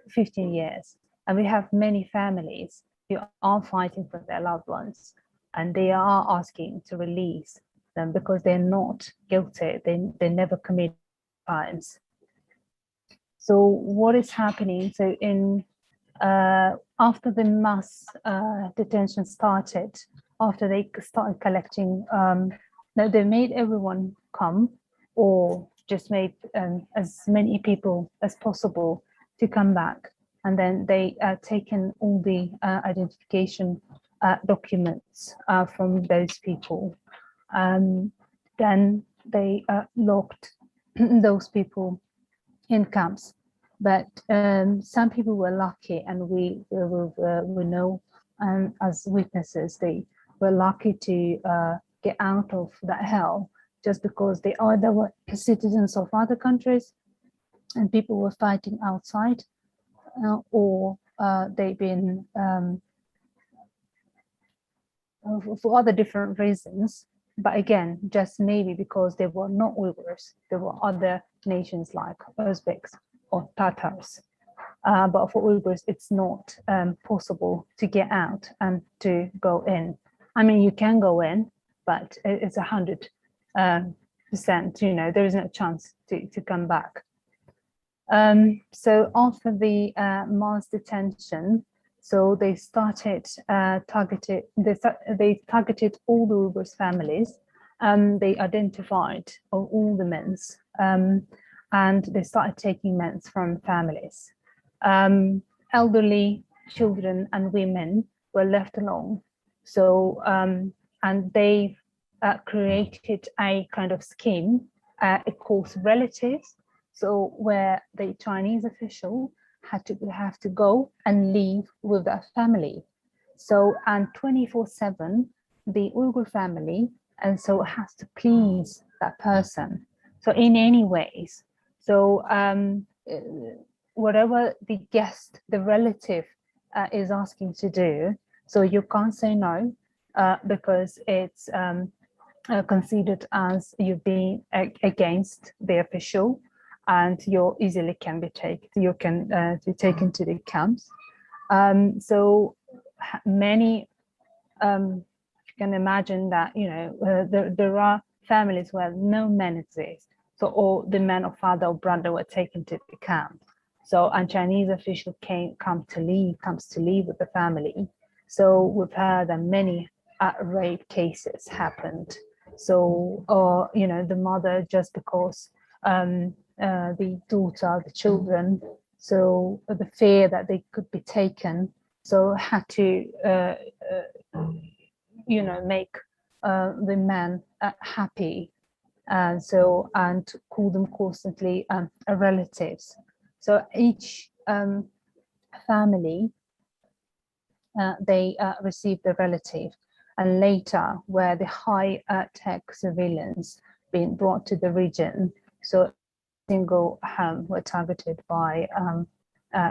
15 years. And we have many families who are fighting for their loved ones, and they are asking to release them because they're not guilty. They never commit crimes. So what is happening? So after the mass detention started, after they started collecting, they made everyone come, or just made as many people as possible to come back. And then they taken all the identification documents from those people. Then they locked those people in camps. But some people were lucky, and we know as witnesses, they were lucky to get out of that hell, just because they either were citizens of other countries and people were fighting outside, or they've been for other different reasons. But again, just maybe because they were not Uyghurs, there were other nations like Uzbeks or Tatars. But for Uyghurs, it's not possible to get out and to go in. I mean, you can go in, but it's 100%, there is no chance to come back. So after the mass detention, so they started targeted all the Uyghurs families. They identified all the men, and they started taking men from families. Elderly, children, and women were left alone. So and they created a kind of scheme, it calls relatives. So where the Chinese official have to go and live with that family. So, and 24/7, the Uyghur family, and so has to please that person. So in any ways, so whatever the guest, the relative is asking to do, so you can't say no, because it's considered as you being against the official, and you easily can be taken. You can be taken to the camps. So many, you can imagine that there are families where no men exist. So all the men or father or brother were taken to the camp. So and Chinese official comes to live with the family. So we've heard that many rape cases happened. So the mother, just because the daughter, the children, so the fear that they could be taken, so had to make the men happy, and call them constantly relatives. So each family they received a relative, and later where the high-tech surveillance being brought to the region, so single were targeted by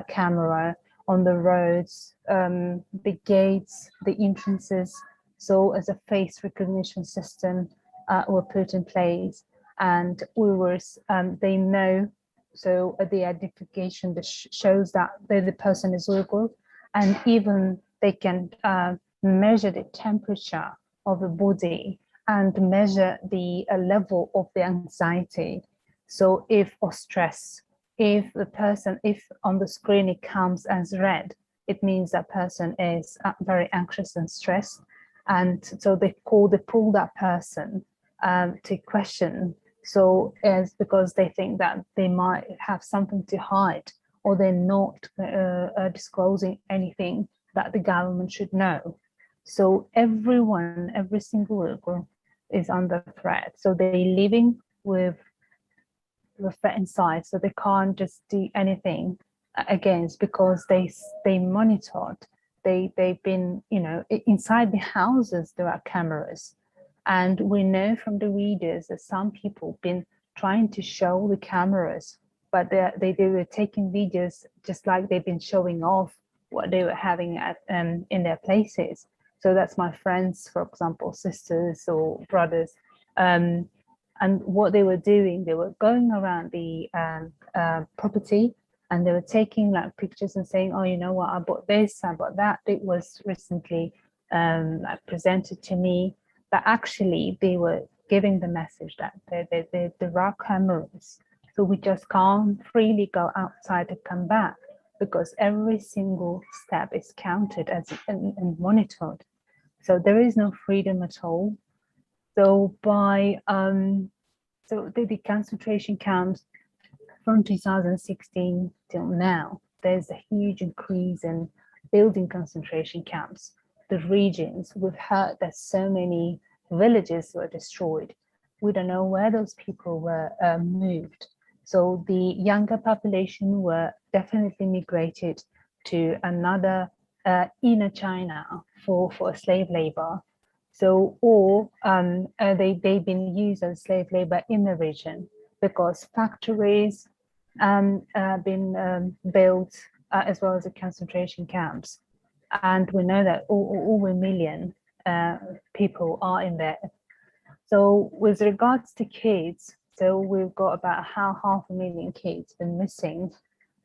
camera on the roads, the gates, the entrances. So as a face recognition system were put in place, and Uyghurs, they know, so the identification that shows that the person is Uyghur, and even they can measure the temperature of the body and measure the level of the anxiety. So if or stress, if on the screen it comes as red, it means that person is very anxious and stressed. And so they pull that person to question. So it's because they think that they might have something to hide, or they're not disclosing anything that the government should know. So everyone, every single Uyghur is under threat. So they're living with threat inside, so they can't just do anything against, because they monitored. They've been, you know, inside the houses there are cameras, and we know from the readers that some people been trying to show the cameras, but they were taking videos just like they've been showing off what they were having at in their places. So that's my friends, for example, sisters or brothers. And what they were doing, they were going around the property, and they were taking like pictures and saying, oh, you know what, I bought this, I bought that. It was recently like presented to me. But actually they were giving the message that there are cameras. So we just can't freely go outside and come back, because every single step is counted as and monitored. So there is no freedom at all. So by so the concentration camps from 2016 till now, there's a huge increase in building concentration camps. The regions, we've heard that so many villages were destroyed. We don't know where those people were moved. So the younger population were definitely migrated to another inner China for slave labor. So, or they've been used as slave labor in the region, because factories been built as well as the concentration camps. And we know that over a million people are in there. So with regards to kids, so we've got about 500,000 kids been missing.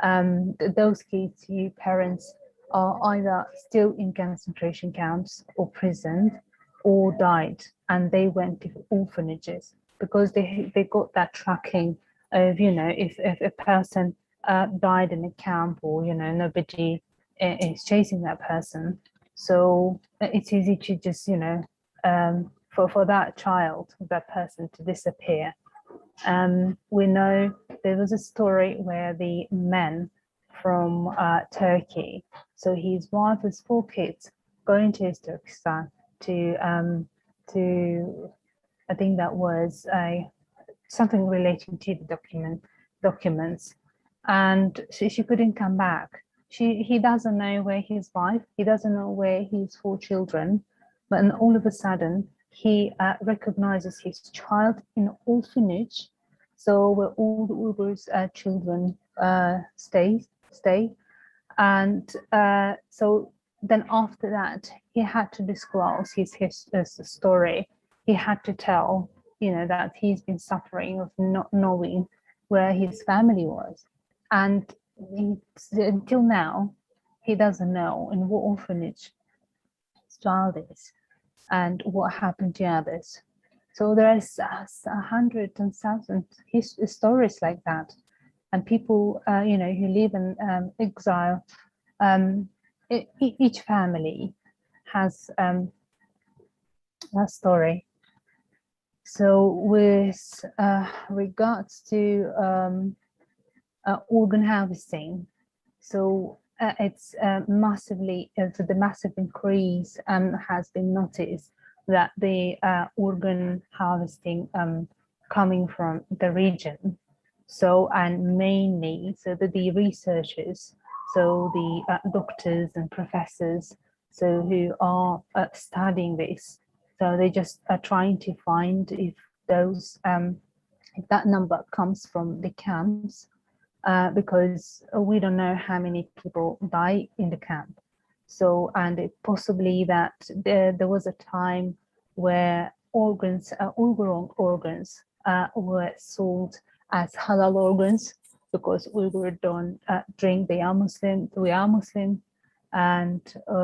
Those kids, you parents are either still in concentration camps or prisoned, or died, and they went to orphanages, because they got that tracking of, you know, if a person died in a camp, or, you know, nobody is chasing that person. So it's easy to just, you know, for that child, that person to disappear. We know there was a story where the men from Turkey, so his wife has 4 kids, going to Turkestan to I think that was something relating to the documents, and she couldn't come back. He doesn't know where his wife, he doesn't know where his 4 children, but then all of a sudden he recognizes his child in an orphanage, so where all the Uyghurs children stay, and so then after that he had to disclose his story. He had to tell, you know, that he's been suffering of not knowing where his family was, and until now he doesn't know in what orphanage his child is and what happened to others. So there is 100,000 stories like that, and people, you know, who live in exile. Each family has a story. So with regards to organ harvesting, so it's massively, the massive increase has been noticed, that the organ harvesting coming from the region. So, and mainly, so that the researchers, so the doctors and professors, so who are studying this, so they just are trying to find if those, if that number comes from the camps, because we don't know how many people die in the camp. So, and it possibly that there was a time where organs, Uyghur organs were sold as halal organs, because Uyghur don't drink, they are Muslim, we are Muslim, and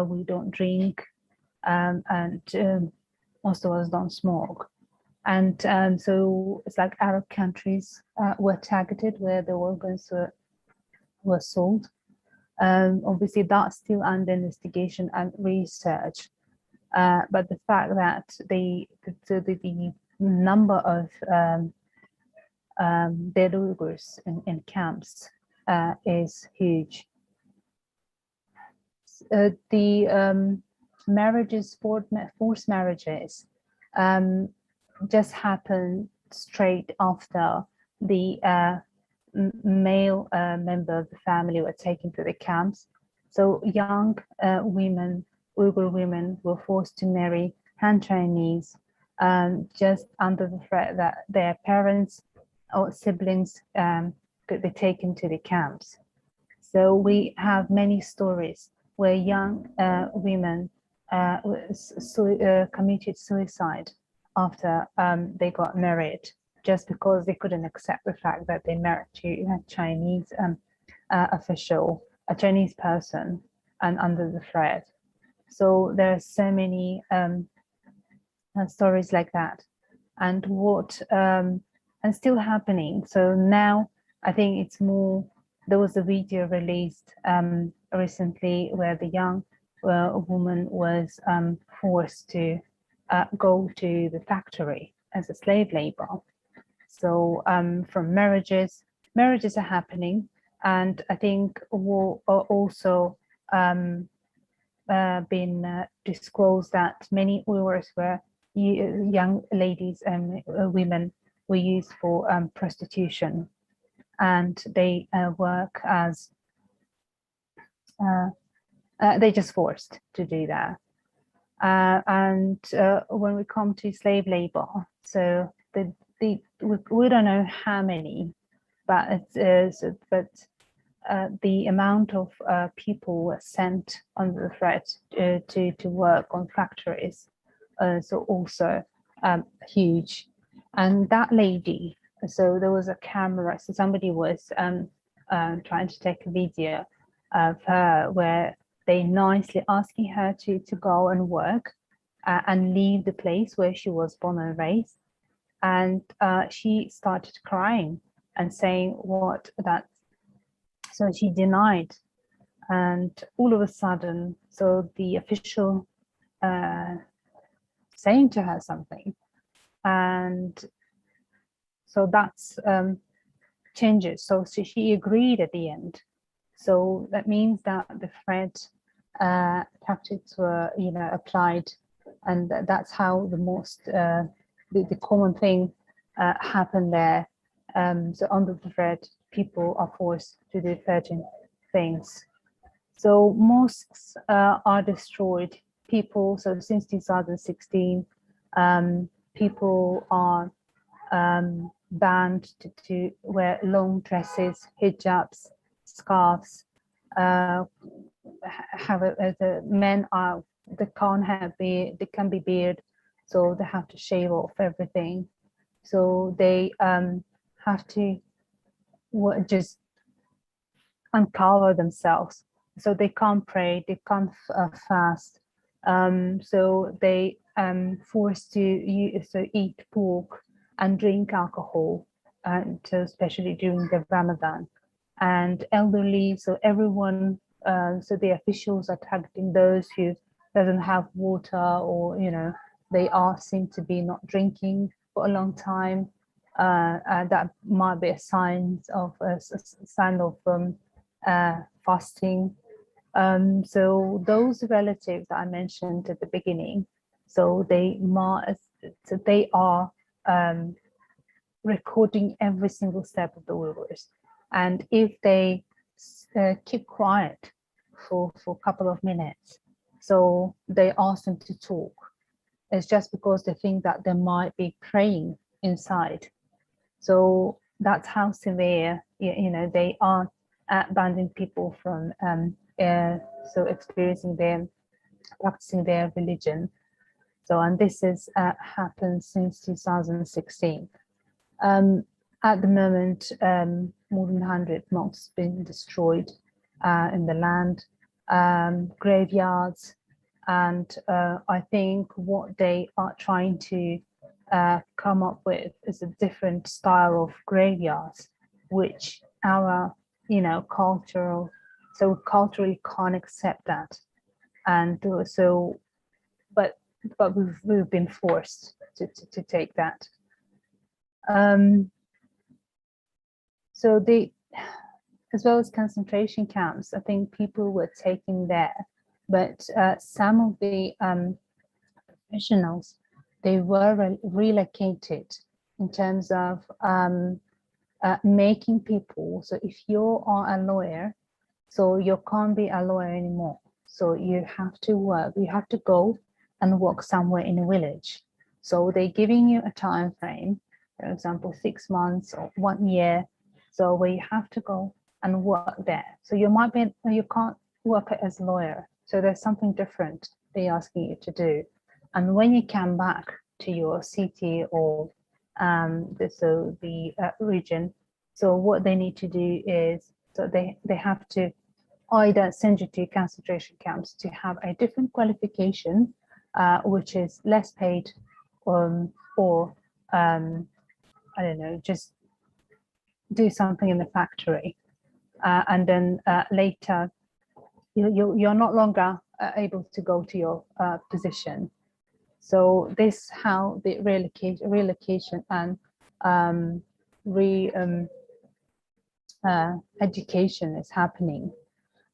we don't drink, and most of us don't smoke. And so it's like Arab countries were targeted where the organs were sold. Obviously that's still under investigation and research, but the fact that the number of dead Uyghurs in camps is huge. The marriages, forced marriages, just happened straight after the male member of the family were taken to the camps. So young women, Uyghur women, were forced to marry Han Chinese just under the threat that their parents or siblings could be taken to the camps. So we have many stories where young women committed suicide after they got married, just because they couldn't accept the fact that they married to a Chinese official, a Chinese person, and under the threat. So there are so many stories like that, and and still happening. So now I think it's more. There was a video released recently where the young woman was forced to go to the factory as a slave labor. So from marriages are happening, and I think will also been disclosed that many Uyghurs were young ladies and women were used for prostitution, and they work as they just forced to do that. And when we come to slave labor, so we don't know how many, but the amount of people were sent under the threat to work on factories so also huge. And that lady, so there was a camera, so somebody was trying to take a video of her where they nicely asking her to go and work and leave the place where she was born and raised. And she started crying and saying so she denied. And all of a sudden, so the official saying to her something, and so that's changes. So she agreed at the end. So that means that the threat tactics were, applied, and that's how the most the common thing happened there. So under the threat, people are forced to do certain things. So mosques are destroyed. People, so since 2016, people are banned to wear long dresses, hijabs, scarves. The men are, they can't have beard, they can be beard, so they have to shave off everything. So they have to just uncover themselves. So they can't pray, they can't fast. So they forced to eat pork and drink alcohol, and especially during the Ramadan. And elderly, so everyone, so the officials are targeting those who doesn't have water, or they are seem to be not drinking for a long time. That might be a sign of fasting. So those relatives that I mentioned at the beginning, so they are recording every single step of the Uyghurs, and if they keep quiet for a couple of minutes, so they ask them to talk. It's just because they think that they might be praying inside. So that's how severe, they are banning people from so practicing their religion. So, and this is happened since 2016. At the moment, more than 100 mosques been destroyed in the land, graveyards, and I think what they are trying to come up with is a different style of graveyards, which our culturally can't accept that, and so but we've been forced to take that. So as well as concentration camps. I think people were taken there, but some of the professionals, they were relocated in terms of making people, so if you are a lawyer, so you can't be a lawyer anymore. So you have to work, you have to go and work somewhere in a village. So they're giving you a time frame, for example, 6 months or 1 year. So where you have to go and work there. So you might be, you can't work as a lawyer. So there's something different they're asking you to do. And when you come back to your city or the region, so what they need to do is, so they have to either send you to concentration camps to have a different qualification, which is less paid, or I don't know, just do something in the factory, and then later you're not longer able to go to your position. So this how the relocation and education is happening.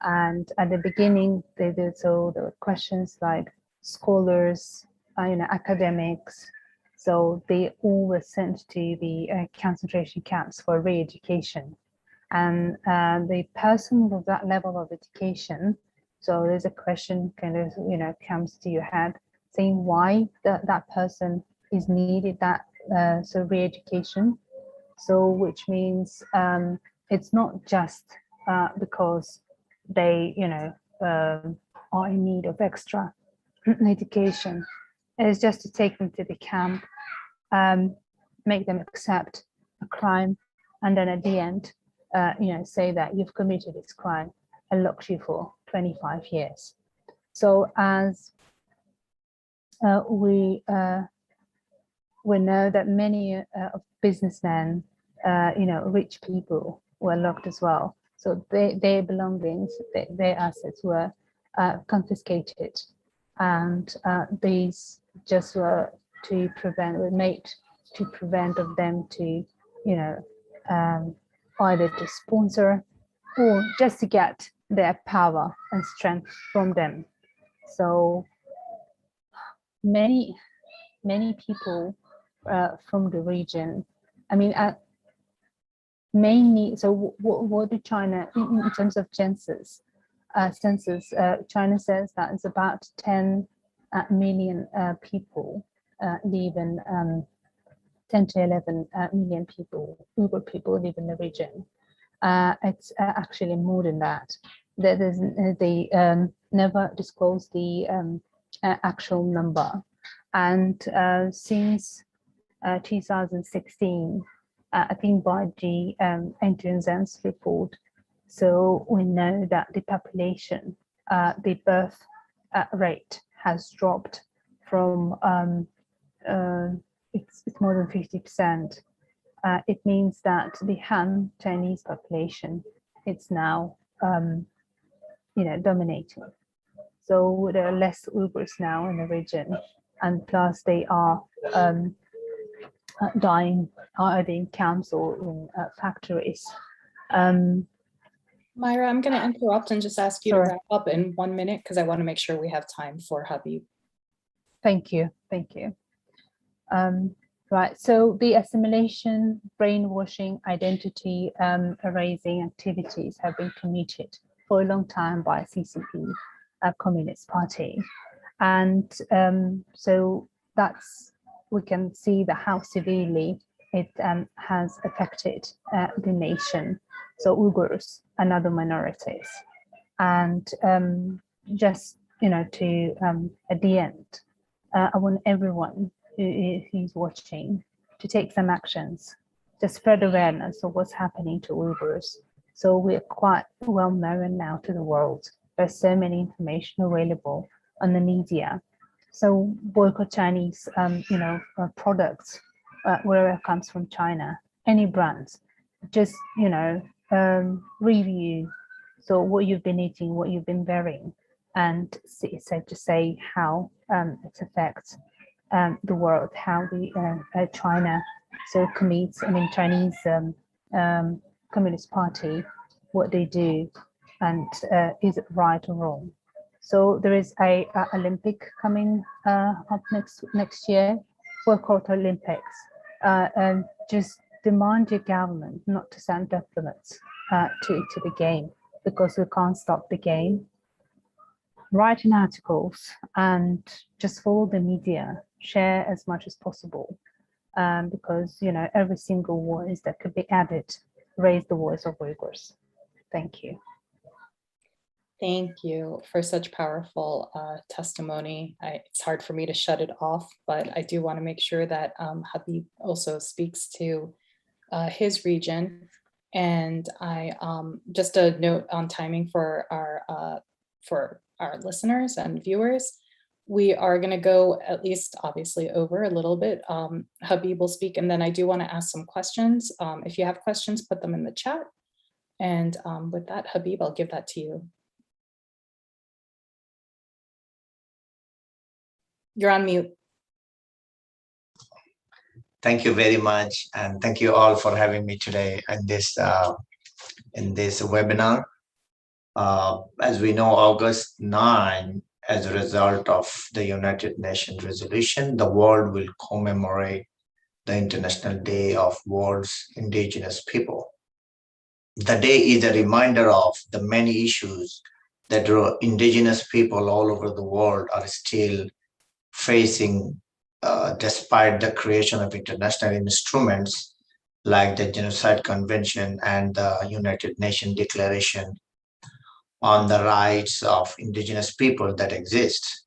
And at the beginning, there were questions like scholars, academics. So they all were sent to the concentration camps for re-education. And the person with that level of education, so there's a question kind of, comes to your head, saying why that person is needed that so re-education. So which means it's not just because they are in need of extra education. It's just to take them to the camp, make them accept a crime, and then at the end say that you've committed this crime and locked you for 25 years. So as we know that many businessmen, rich people were locked as well. So their belongings, their assets were confiscated, and these just were made to prevent of them to, either to sponsor or just to get their power and strength from them. So many people from the region, I mean, mainly, so what did China, in terms of census, China says that it's about 10 million people live in, 10 to 11 million people, Uyghur people live in the region. It's actually more than that. They never disclose the actual number. And since 2016, I think by the Census report, so we know that the population, the birth rate has dropped from it's more than 50%. It means that the Han Chinese population, it's now dominating. So there are less Uyghurs now in the region, and plus they are dying either in camps or in factories. Maira, I'm going to interrupt and just ask you to Sorry. wrap up in 1 minute because I want to make sure we have time for Habib. Thank you. Right, so the assimilation, brainwashing, identity erasing activities have been committed for a long time by CCP, Communist Party. And so we can see that how severely it has affected the nation, so Uyghurs and other minorities. And just, to at the end, I want everyone who's watching to take some actions to spread awareness of what's happening to Uyghurs. So we're quite well known now to the world. There's so many information available on the media. So boycott Chinese, products, wherever it comes from China, any brands, just, review. So what you've been eating, what you've been wearing, and so to say how it affects the world, how the China so commits, Chinese Communist Party what they do, and is it right or wrong? So there is a Olympic coming up next year, boycott Olympics, and just demand your government not to send diplomats to the game, because we can't stop the game. Writing articles and just follow the media, share as much as possible, because every single voice that could be added raise the voice of Uyghurs. Thank you. Thank you for such powerful testimony. It's hard for me to shut it off, but I do want to make sure that Habib also speaks to his region. And I just a note on timing for our listeners and viewers. We are going to go at least obviously over a little bit. Habib will speak, and then I do want to ask some questions. If you have questions, put them in the chat. And with that, Habib, I'll give that to you. You're on mute. Thank you very much, and thank you all for having me today in this webinar. As we know, August 9, as a result of the United Nations resolution, the world will commemorate the International Day of World's Indigenous People. The day is a reminder of the many issues that indigenous people all over the world are still facing, despite the creation of international instruments like the Genocide Convention and the United Nations Declaration on the rights of indigenous people that exist.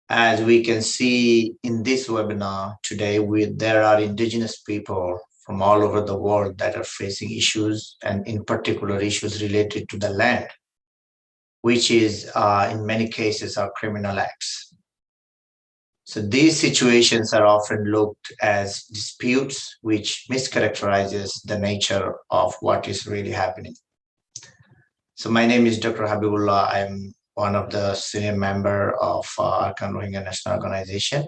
As we can see in this webinar today, there are indigenous people from all over the world that are facing issues, and in particular issues related to the land, which is in many cases are criminal acts. So these situations are often looked as disputes, which mischaracterizes the nature of what is really happening. So my name is Dr. Habib Ullah. I'm one of the senior member of Arakan Rohingya National Organization.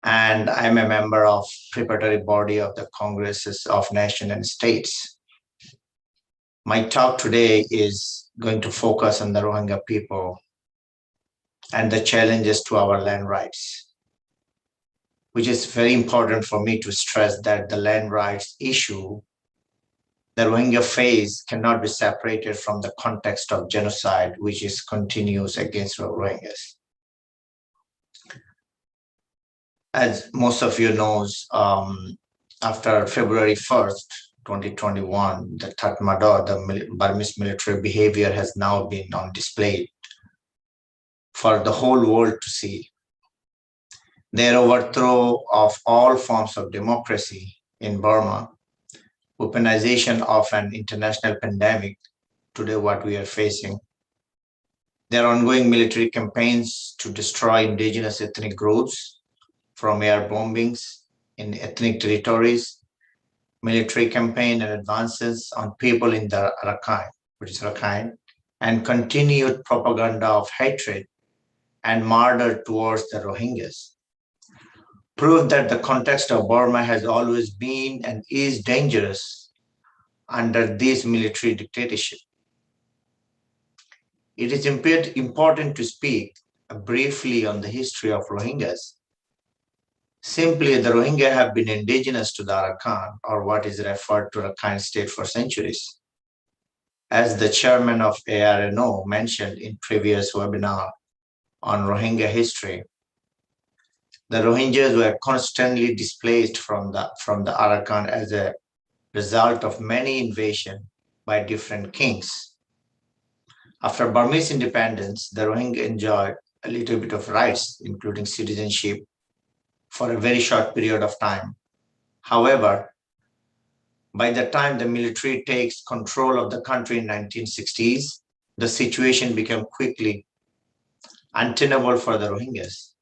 And I'm a member of Preparatory Body of the Congresses of Nations and States. My talk today is going to focus on the Rohingya people and the challenges to our land rights, which is very important for me to stress that the land rights issue the Rohingya face cannot be separated from the context of genocide, which is continuous against Rohingyas. As most of you knows, after February 1st, 2021, the Tatmadaw, the Burmese military behavior has now been on display for the whole world to see. Their overthrow of all forms of democracy in Burma, weaponization of an international pandemic, today what we are facing, their ongoing military campaigns to destroy indigenous ethnic groups from air bombings in ethnic territories, military campaign and advances on people in the Arakan, which is Rakhine, and continued propaganda of hatred and murder towards the Rohingyas, prove that the context of Burma has always been and is dangerous under this military dictatorship. It is important to speak briefly on the history of Rohingyas. Simply, the Rohingya have been indigenous to the Arakan, or what is referred to Rakhine state, for centuries. As the chairman of ARNO mentioned in previous webinar on Rohingya history, the Rohingyas were constantly displaced from the Arakan as a result of many invasions by different kings. After Burmese independence, the Rohingya enjoyed a little bit of rights, including citizenship, for a very short period of time. However, by the time the military takes control of the country in 1960s, the situation became quickly untenable for the Rohingyas.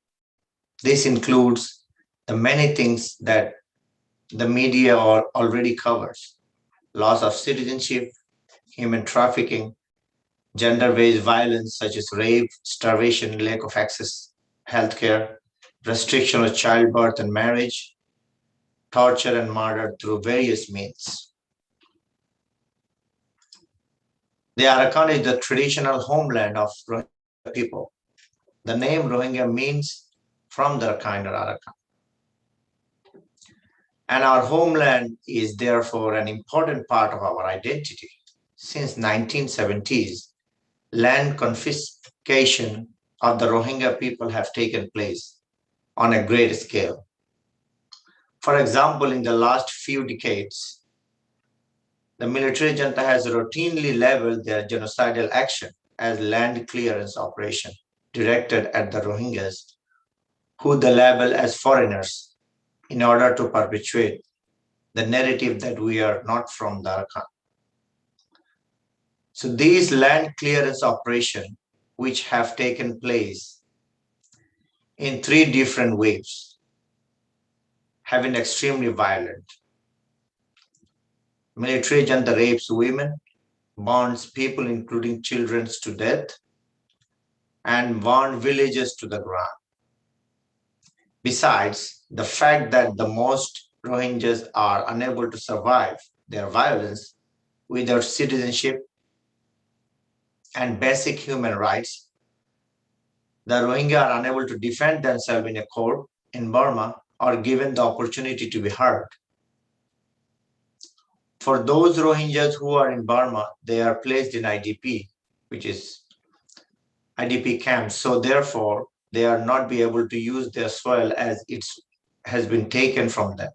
This includes the many things that the media already covers: loss of citizenship, human trafficking, gender-based violence such as rape, starvation, lack of access, healthcare, restriction of childbirth and marriage, torture and murder through various means. The Arakan is the traditional homeland of Rohingya people. The name Rohingya means from the Rakhine or Arakan. And our homeland is therefore an important part of our identity. Since 1970s, land confiscation of the Rohingya people have taken place on a great scale. For example, in the last few decades, the military junta has routinely leveled their genocidal action as land clearance operation directed at the Rohingyas, who they label as foreigners, in order to perpetuate the narrative that we are not from the Arakan. So these land clearance operations, which have taken place in 3 different waves, have been extremely violent. Military junta rapes women, burns people, including children, to death, and burns villages to the ground. Besides, the fact that the most Rohingyas are unable to survive their violence without citizenship and basic human rights, the Rohingya are unable to defend themselves in a court in Burma or given the opportunity to be heard. For those Rohingyas who are in Burma, they are placed in IDP, which is IDP camps. So therefore, they are not be able to use their soil as it has been taken from them.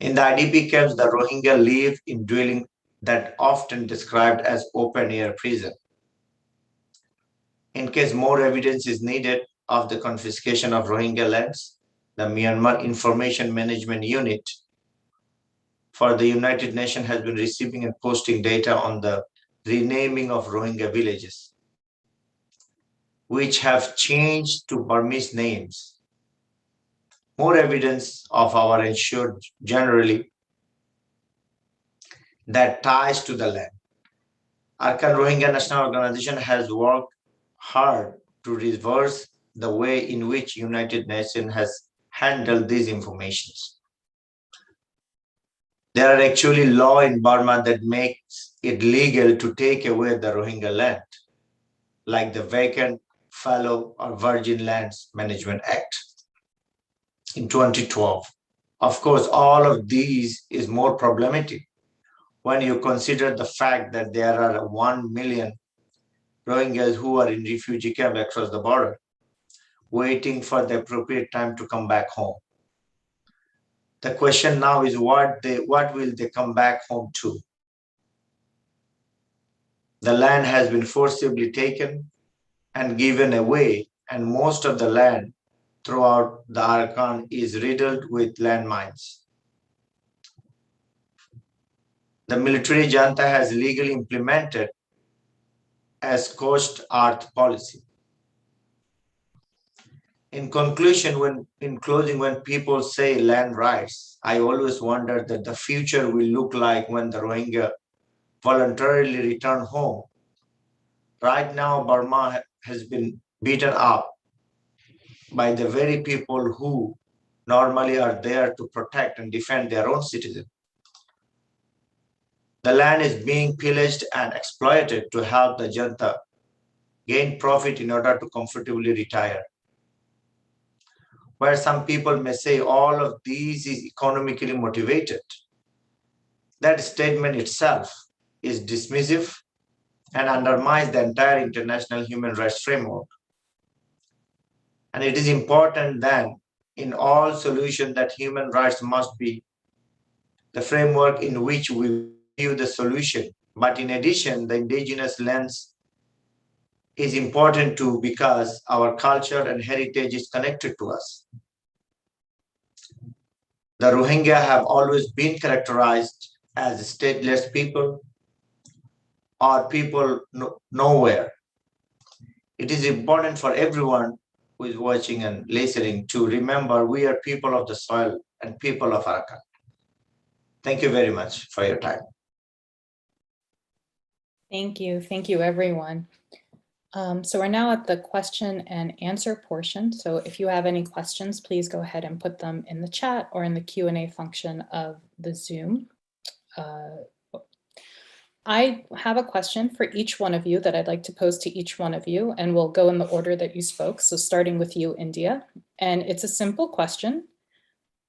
In the IDP camps, the Rohingya live in dwelling that often described as open air prison. In case more evidence is needed of the confiscation of Rohingya lands, the Myanmar Information Management Unit for the United Nations has been receiving and posting data on the renaming of Rohingya villages, which have changed to Burmese names. More evidence of our ensured generally that ties to the land. Arakan Rohingya National Organization has worked hard to reverse the way in which United Nations has handled these informations. There are actually laws in Burma that makes it legal to take away the Rohingya land, like the Vacant, Fallow, or Virgin Lands Management Act in 2012. Of course, all of these is more problematic when you consider the fact that there are 1 million Rohingyas who are in refugee camps across the border, waiting for the appropriate time to come back home. The question now is what will they come back home to? The land has been forcibly taken and given away, and most of the land throughout the Arakan is riddled with landmines. The military junta has legally implemented a scorched earth policy. In closing, when people say land rights, I always wonder that the future will look like when the Rohingya voluntarily return home. Right now, Burma has been beaten up by the very people who normally are there to protect and defend their own citizens. The land is being pillaged and exploited to help the junta gain profit in order to comfortably retire. Where some people may say all of these is economically motivated, that statement itself is dismissive and undermines the entire international human rights framework. And it is important then in all solutions that human rights must be the framework in which we view the solution. But in addition, the indigenous lens is important too because our culture and heritage is connected to us. The Rohingya have always been characterized as stateless people or people nowhere. It is important for everyone who is watching and listening to remember we are people of the soil and people of Arakan. Thank you very much for your time. Thank you. Thank you, everyone. So we're now at the question and answer portion. So if you have any questions, please go ahead and put them in the chat or in the Q&A function of the Zoom. I have a question for each one of you that I'd like to pose to each one of you, and we'll go in the order that you spoke. So starting with you, India, and it's a simple question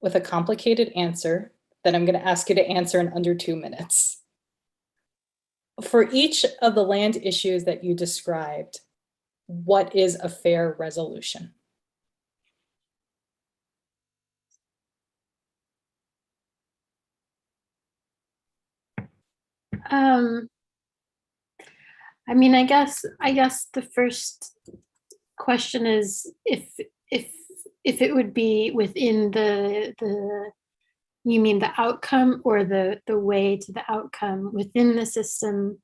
with a complicated answer that I'm going to ask you to answer in under 2 minutes. For each of the land issues that you described, what is a fair resolution? I mean, I guess the first question is if it would be within the you mean the outcome or the way to the outcome within the systems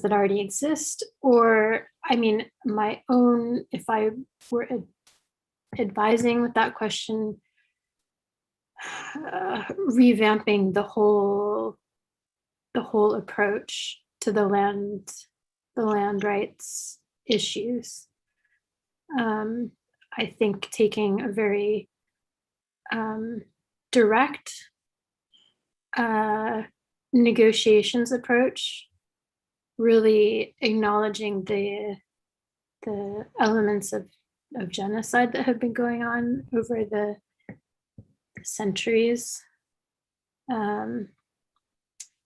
that already exist, or I mean my own, if I were advising with that question, revamping the whole approach to the land rights issues. I think taking a very direct negotiations approach, really acknowledging the elements of genocide that have been going on over the centuries,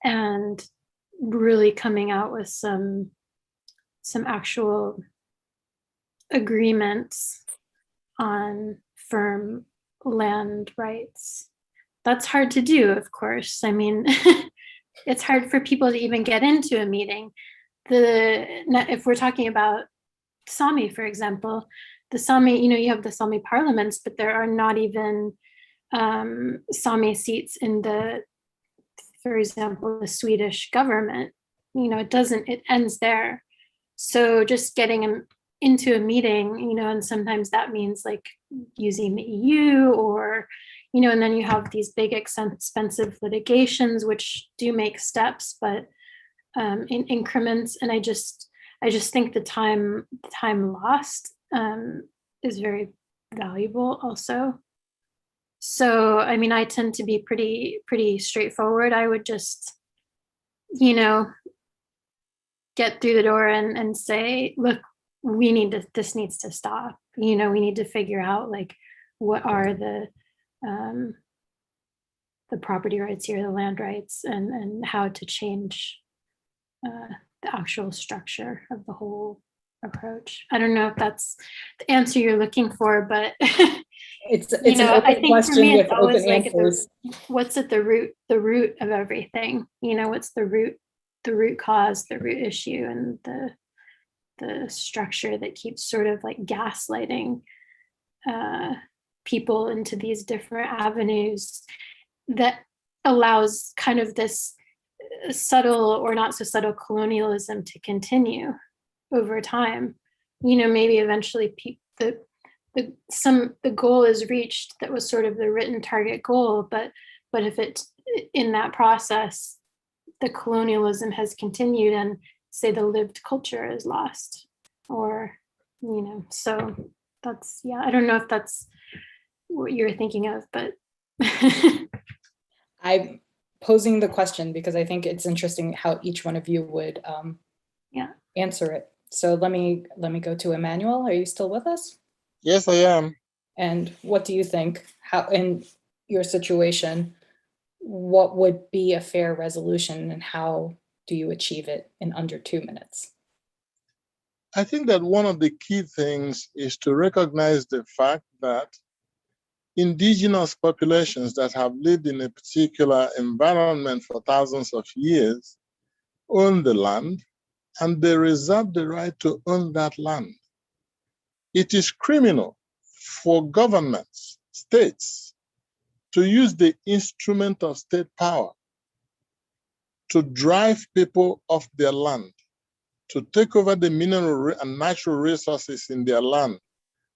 and really coming out with some actual agreements on firm land rights. That's hard to do, of course. I mean, it's hard for people to even get into a meeting. If we're talking about Sami, for example, the Sami, you have the Sami parliaments, but there are not even Sami seats in for example, the Swedish government. It ends there. So just getting them into a meeting, and sometimes that means like using the EU or, and then you have these big expensive litigations, which do make steps, but in increments. And I just think the time lost is very valuable also. So, I mean, I tend to be pretty straightforward. I would just, get through the door and say, look, this needs to stop. We need to figure out like, what are the property rights here, the land rights, and how to change the actual structure of the whole approach. I don't know if that's the answer you're looking for, but it's an open question with open answers. What's at the root of everything? What's the root cause, the root issue, and the structure that keeps sort of like gaslighting people into these different avenues that allows kind of this subtle or not so subtle colonialism to continue over time. Maybe eventually the goal is reached that was sort of the written target goal, but if it's in that process, the colonialism has continued and say the lived culture is lost, or, so that's, yeah, I don't know if that's what you're thinking of, but. I'm posing the question because I think it's interesting how each one of you would answer it. So let me go to Emmanuel. Are you still with us? Yes, I am. And what do you think? How, in your situation, what would be a fair resolution, and how do you achieve it in under 2 minutes? I think that one of the key things is to recognize the fact that indigenous populations that have lived in a particular environment for thousands of years own the land, and they reserve the right to own that land. It is criminal for governments, states, to use the instrument of state power to drive people off their land, to take over the mineral and natural resources in their land,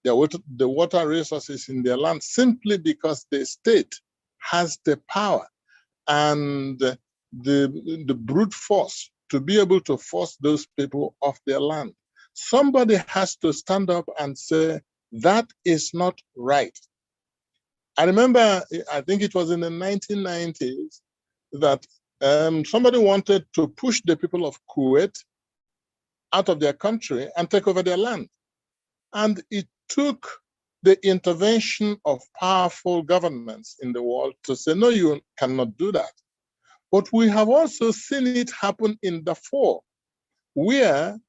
the water resources in their land, simply because the state has the power and the brute force to be able to force those people off their land. Somebody has to stand up and say, that is not right. I remember, I think it was in the 1990s, that somebody wanted to push the people of Kuwait out of their country and take over their land. And it took the intervention of powerful governments in the world to say, no, you cannot do that. But we have also seen it happen in Darfur, where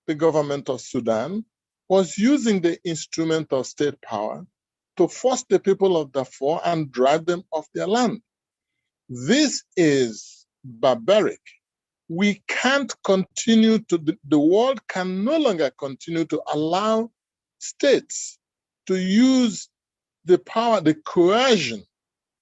the government of Sudan was using the instrument of state power to force the people of Darfur and drive them off their land. This is barbaric. We can't continue to, the world can no longer continue to allow states to use the power, the coercion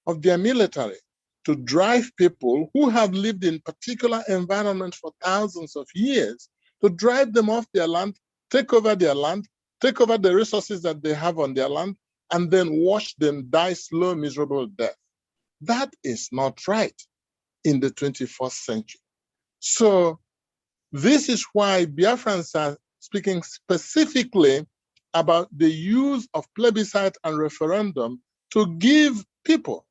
of their military to drive people who have lived in particular environments for thousands of years, to drive them off their land, take over their land, take over the resources that they have on their land, and then watch them die slow, miserable death. That is not right in the 21st century. So this is why Biafrans are speaking specifically about the use of plebiscite and referendum to give people,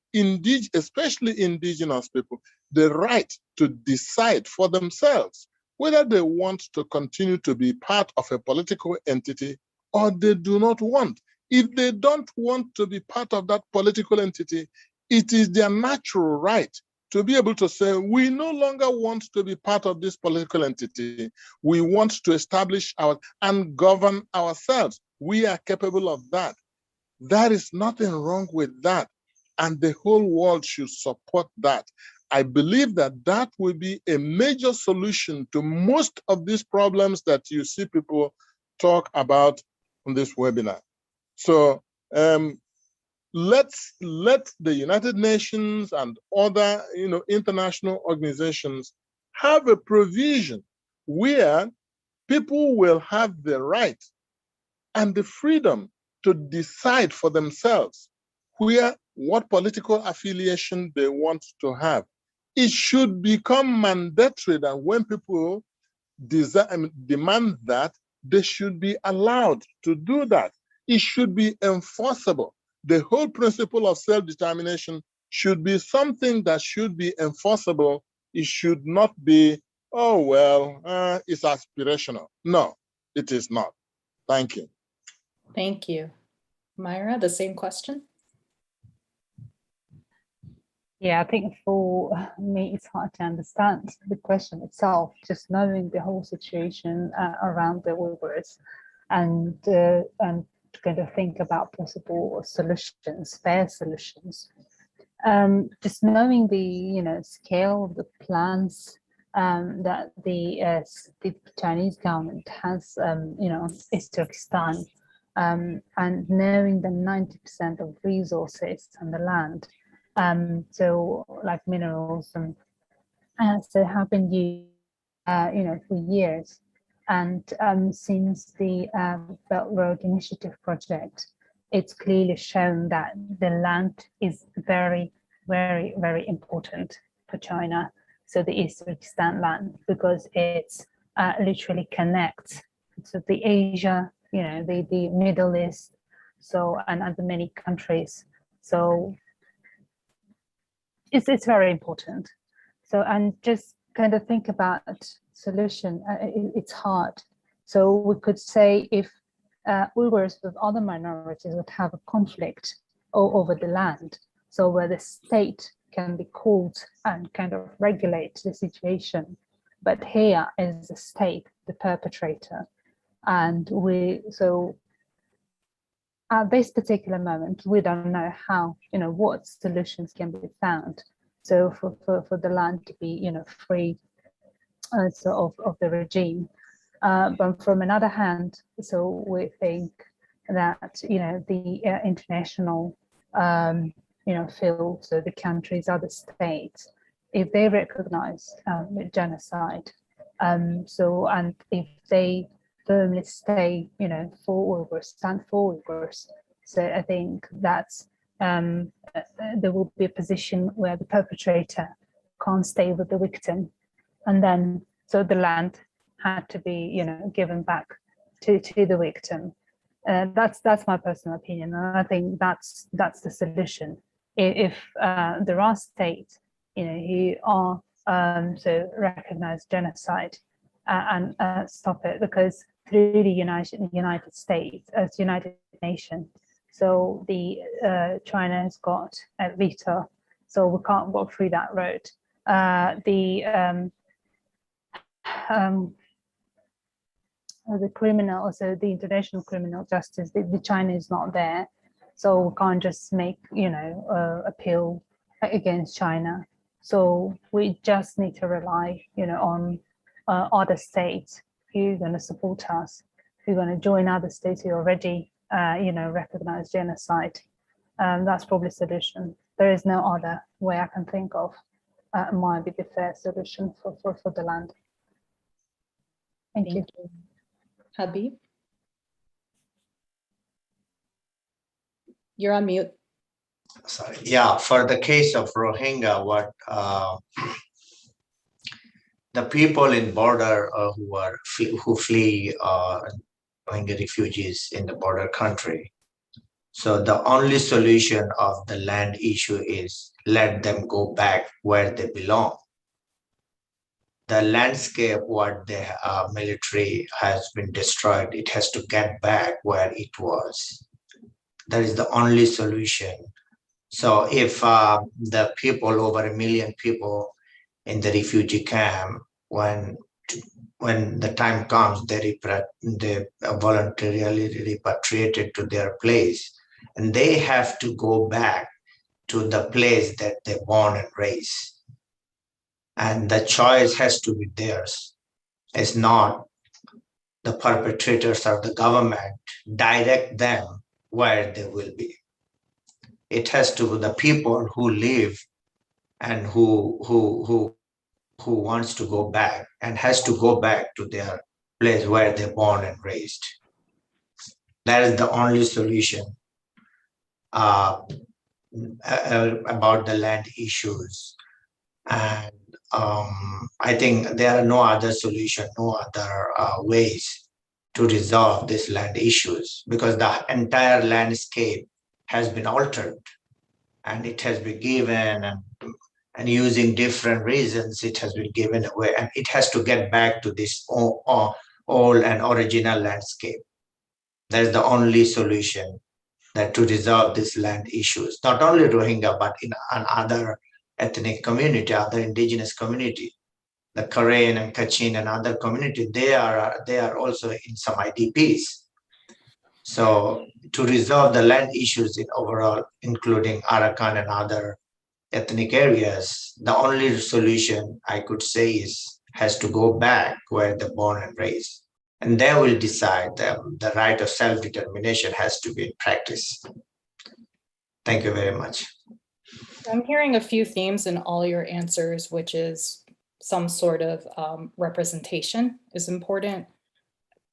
especially indigenous people, the right to decide for themselves whether they want to continue to be part of a political entity or they do not want. If they don't want to be part of that political entity, it is their natural right to be able to say, we no longer want to be part of this political entity. We want to establish and govern ourselves. We are capable of that. There is nothing wrong with that. And the whole world should support that. I believe that that will be a major solution to most of these problems that you see people talk about on this webinar. So let the United Nations and other international organizations have a provision where people will have the right and the freedom to decide for themselves what political affiliation they want to have. It should become mandatory that when people demand that, they should be allowed to do that. It should be enforceable. The whole principle of self-determination should be something that should be enforceable. It should not be, oh, well, it's aspirational. No, it is not. Thank you. Thank you. Maira, the same question? Yeah, I think for me, it's hard to understand the question itself, just knowing the whole situation around the Uyghurs and kind of think about possible solutions, fair solutions. Just knowing the scale of the plans that the Chinese government has, is Turkestan, and knowing the 90% of resources on the land. So like minerals and so have been used, for years. And since the Belt Road Initiative project, it's clearly shown that the land is very, very, very important for China. So the East Turkestan land, because it's literally connects to the Asia, the Middle East, so and other many countries. So it's very important. So, and just kind of think about solution, it's hard. So we could say if Uyghurs with other minorities would have a conflict over the land, so where the state can be called and kind of regulate the situation, but here is the state, the perpetrator. And so at this particular moment, we don't know how, what solutions can be found. So for the land to be, free of the regime. But from another hand, so we think that, the international, field, so the countries, other states, if they recognize genocide, and if they firmly stay, for Uyghurs, stand for Uyghurs. So I think that's there will be a position where the perpetrator can't stay with the victim, and then so the land had to be, given back to the victim. That's my personal opinion, and I think that's the solution. If there are states, who are so recognize genocide and stop it, because through the United States as United Nations, so the China has got a veto, so we can't go through that road. The criminal, so the international criminal justice, the China is not there, so we can't just make, appeal against China. So we just need to rely, on other states who are going to support us, who are going to join other states who already, recognize genocide. That's probably the solution. There is no other way I can think of. Might be the fair solution for the land. Thank you. Habib? You're on mute. Sorry. Yeah, for the case of Rohingya, what the people in border who flee Rohingya refugees in the border country. So the only solution of the land issue is let them go back where they belong. The landscape, what the military has been destroyed, it has to get back where it was. That is the only solution. So if the people, over 1 million people in the refugee camp, when the time comes, they voluntarily repatriated to their place, and they have to go back to the place that they born and raised. And the choice has to be theirs. It's not the perpetrators or the government direct them where they will be. It has to be the people who live and who wants to go back and has to go back to their place where they're born and raised. That is the only solution about the land issues. And I think there are no other solution, no other ways to resolve these land issues, because the entire landscape has been altered and it has been given, and using different reasons, it has been given away, and it has to get back to this old and original landscape. That is the only solution that to resolve these land issues, not only Rohingya, but in other ethnic community, other indigenous community, the Karen and Kachin and other community, they are also in some IDPs. So to resolve the land issues in overall, including Arakan and other ethnic areas, the only solution I could say has to go back where they're born and raised. And they will decide the right of self-determination has to be in practice. Thank you very much. I'm hearing a few themes in all your answers, which is some sort of representation is important.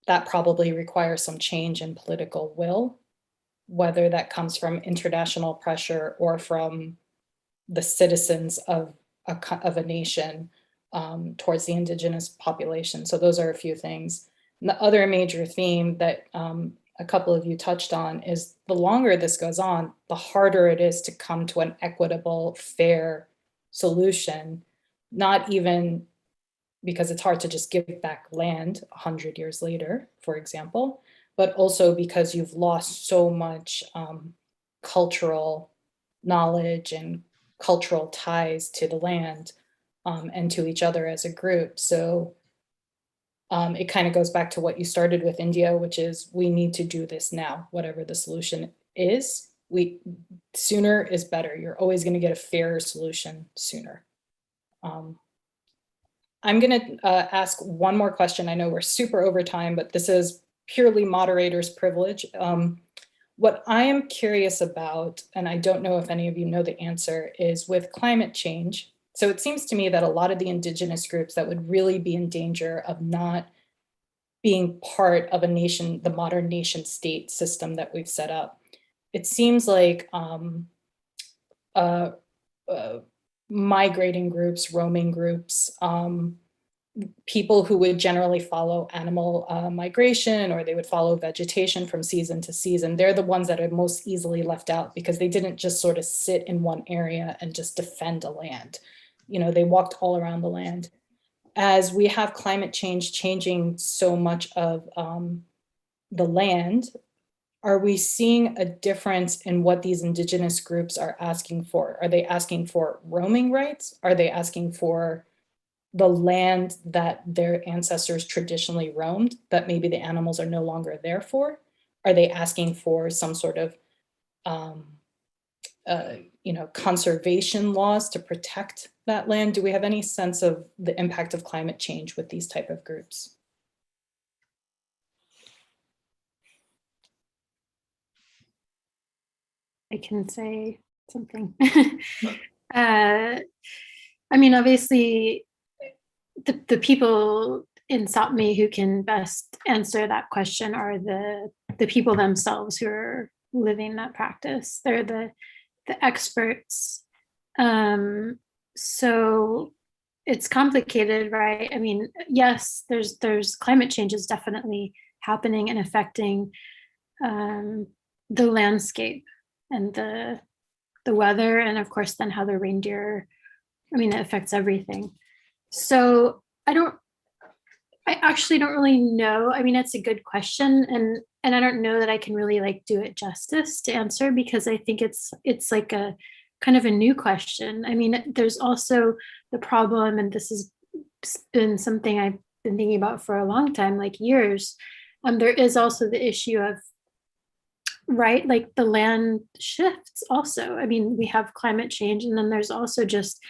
That probably requires some change in political will, whether that comes from international pressure or from the citizens of a nation towards the indigenous population. So those are a few things. And the other major theme that a couple of you touched on is the longer this goes on, the harder it is to come to an equitable, fair solution, not even because it's hard to just give back land 100 years later, for example, but also because you've lost so much cultural knowledge and cultural ties to the land and to each other as a group. So it kind of goes back to what you started with, India, which is we need to do this now, whatever the solution is. Sooner is better. You're always going to get a fairer solution sooner. I'm going to ask one more question. I know we're super over time, but this is purely moderator's privilege. What I am curious about, and I don't know if any of you know the answer, is with climate change. So it seems to me that a lot of the indigenous groups that would really be in danger of not being part of a nation, the modern nation state system that we've set up, it seems like migrating groups, roaming groups, people who would generally follow animal migration, or they would follow vegetation from season to season, they're the ones that are most easily left out because they didn't just sort of sit in one area and just defend a land. they walked all around the land. As we have climate change changing so much of the land, are we seeing a difference in what these indigenous groups are asking for? Are they asking for roaming rights? Are they asking for the land that their ancestors traditionally roamed, that maybe the animals are no longer there for? Are they asking for some sort of conservation laws to protect that land? Do we have any sense of the impact of climate change with these type of groups? I can say something. I mean, obviously, the people in Sapmi who can best answer that question are the people themselves who are living that practice. They're the experts. So it's complicated, right? I mean, yes, there's climate change is definitely happening and affecting the landscape and the weather, and of course then how the reindeer, I mean, it affects everything. So I actually don't really know. I mean, it's a good question, and I don't know that I can really like do it justice to answer, because I think it's like a kind of a new question. I mean, there's also the problem, and this has been something I've been thinking about for a long time, like years. There is also the issue of, right, like the land shifts also. I mean, we have climate change, and then there's also just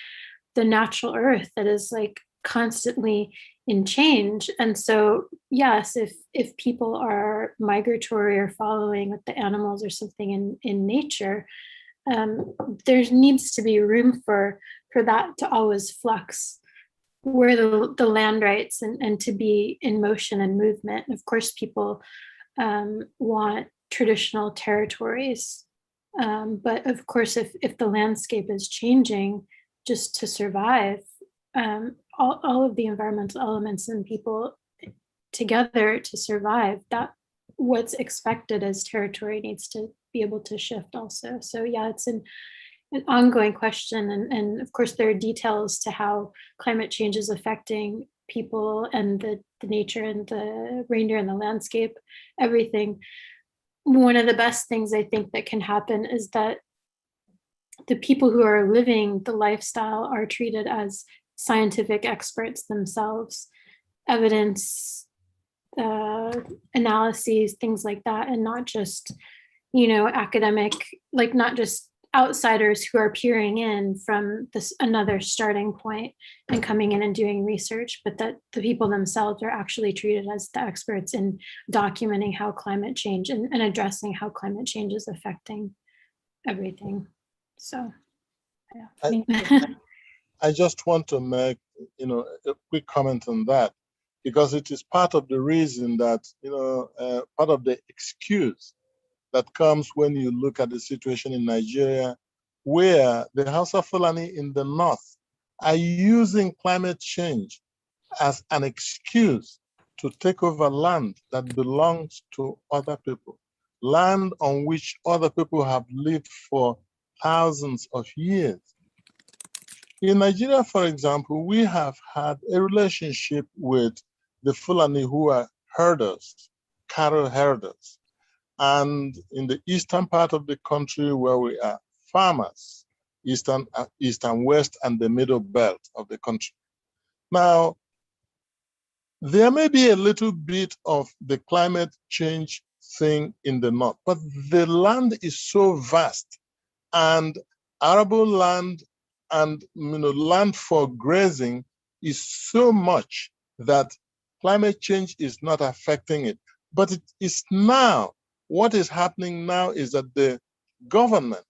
the natural earth that is like constantly in change. And so yes, if people are migratory or following with the animals or something in nature, there needs to be room for that to always flux where the land rights and to be in motion and movement. Of course, people want traditional territories, but of course, if the landscape is changing just to survive, all of the environmental elements and people together to survive, that what's expected as territory needs to be able to shift also. So yeah, it's an ongoing question, and of course there are details to how climate change is affecting people and the nature and the reindeer and the landscape, everything. One of the best things I think that can happen is that the people who are living the lifestyle are treated as scientific experts themselves, evidence analyses, things like that, and not just, academic, like not just outsiders who are peering in from this another starting point and coming in and doing research, but that the people themselves are actually treated as the experts in documenting how climate change and addressing how climate change is affecting everything. So yeah. I just want to make, a quick comment on that, because it is part of the reason that, part of the excuse that comes when you look at the situation in Nigeria, where the Hausa Fulani in the north are using climate change as an excuse to take over land that belongs to other people, land on which other people have lived for thousands of years. In Nigeria, for example, we have had a relationship with the Fulani who are herders, cattle herders. And in the eastern part of the country where we are farmers, east and west and the middle belt of the country. Now, there may be a little bit of the climate change thing in the north, but the land is so vast, and arable land and land for grazing is so much that climate change is not affecting it. But it is now, what is happening now is that the government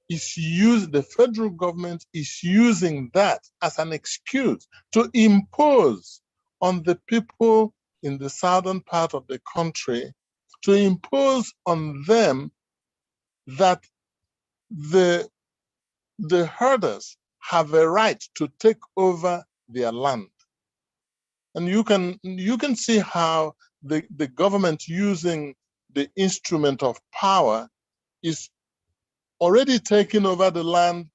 the federal government is using that as an excuse to impose on the people in the southern part of the country, to impose on them that the herders have a right to take over their land. And you can see how the government using the instrument of power is already taking over the land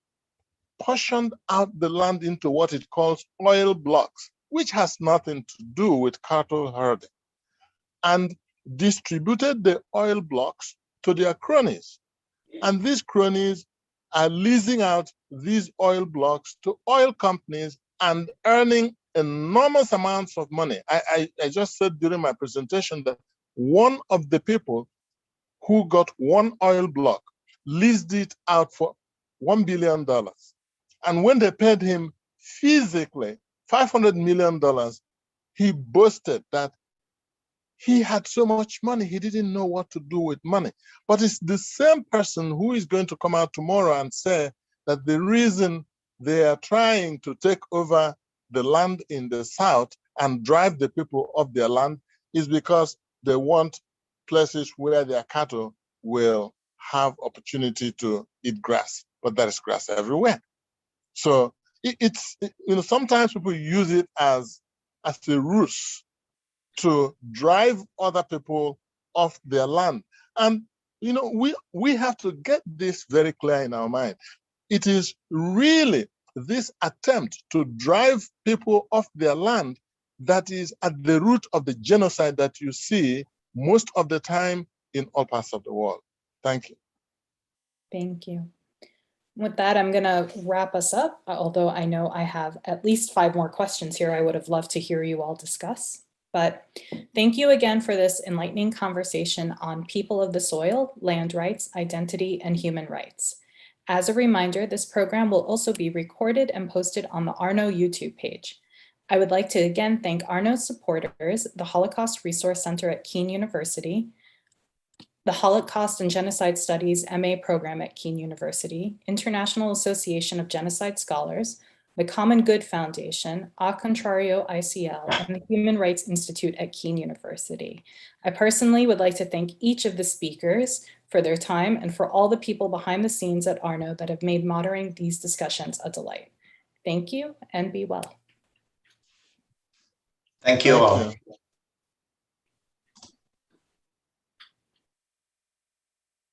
portioned out the land into what it calls oil blocks, which has nothing to do with cattle herding, and distributed the oil blocks to their cronies. And these cronies are leasing out these oil blocks to oil companies and earning enormous amounts of money. I just said during my presentation that one of the people who got one oil block leased it out for $1 billion. And when they paid him physically $500 million, he boasted that he had so much money, he didn't know what to do with money. But it's the same person who is going to come out tomorrow and say that the reason they are trying to take over the land in the South and drive the people off their land is because they want places where their cattle will have opportunity to eat grass, but there is grass everywhere. So it's sometimes people use it as a ruse to drive other people off their land. And we have to get this very clear in our mind. It is really this attempt to drive people off their land that is at the root of the genocide that you see most of the time in all parts of the world. Thank you. Thank you. With that, I'm going to wrap us up, although I know I have at least 5 more questions here I would have loved to hear you all discuss. But thank you again for this enlightening conversation on people of the soil, land rights, identity, and human rights. As a reminder, this program will also be recorded and posted on the ARNO YouTube page. I would like to again thank ARNO's supporters, the Holocaust Resource Center at Kean University, the Holocaust and Genocide Studies MA program at Kean University, International Association of Genocide Scholars, the Common Good Foundation, A Contrario ICL, and the Human Rights Institute at Kean University. I personally would like to thank each of the speakers for their time and for all the people behind the scenes at ARNO that have made moderating these discussions a delight. Thank you and be well. Thank you all.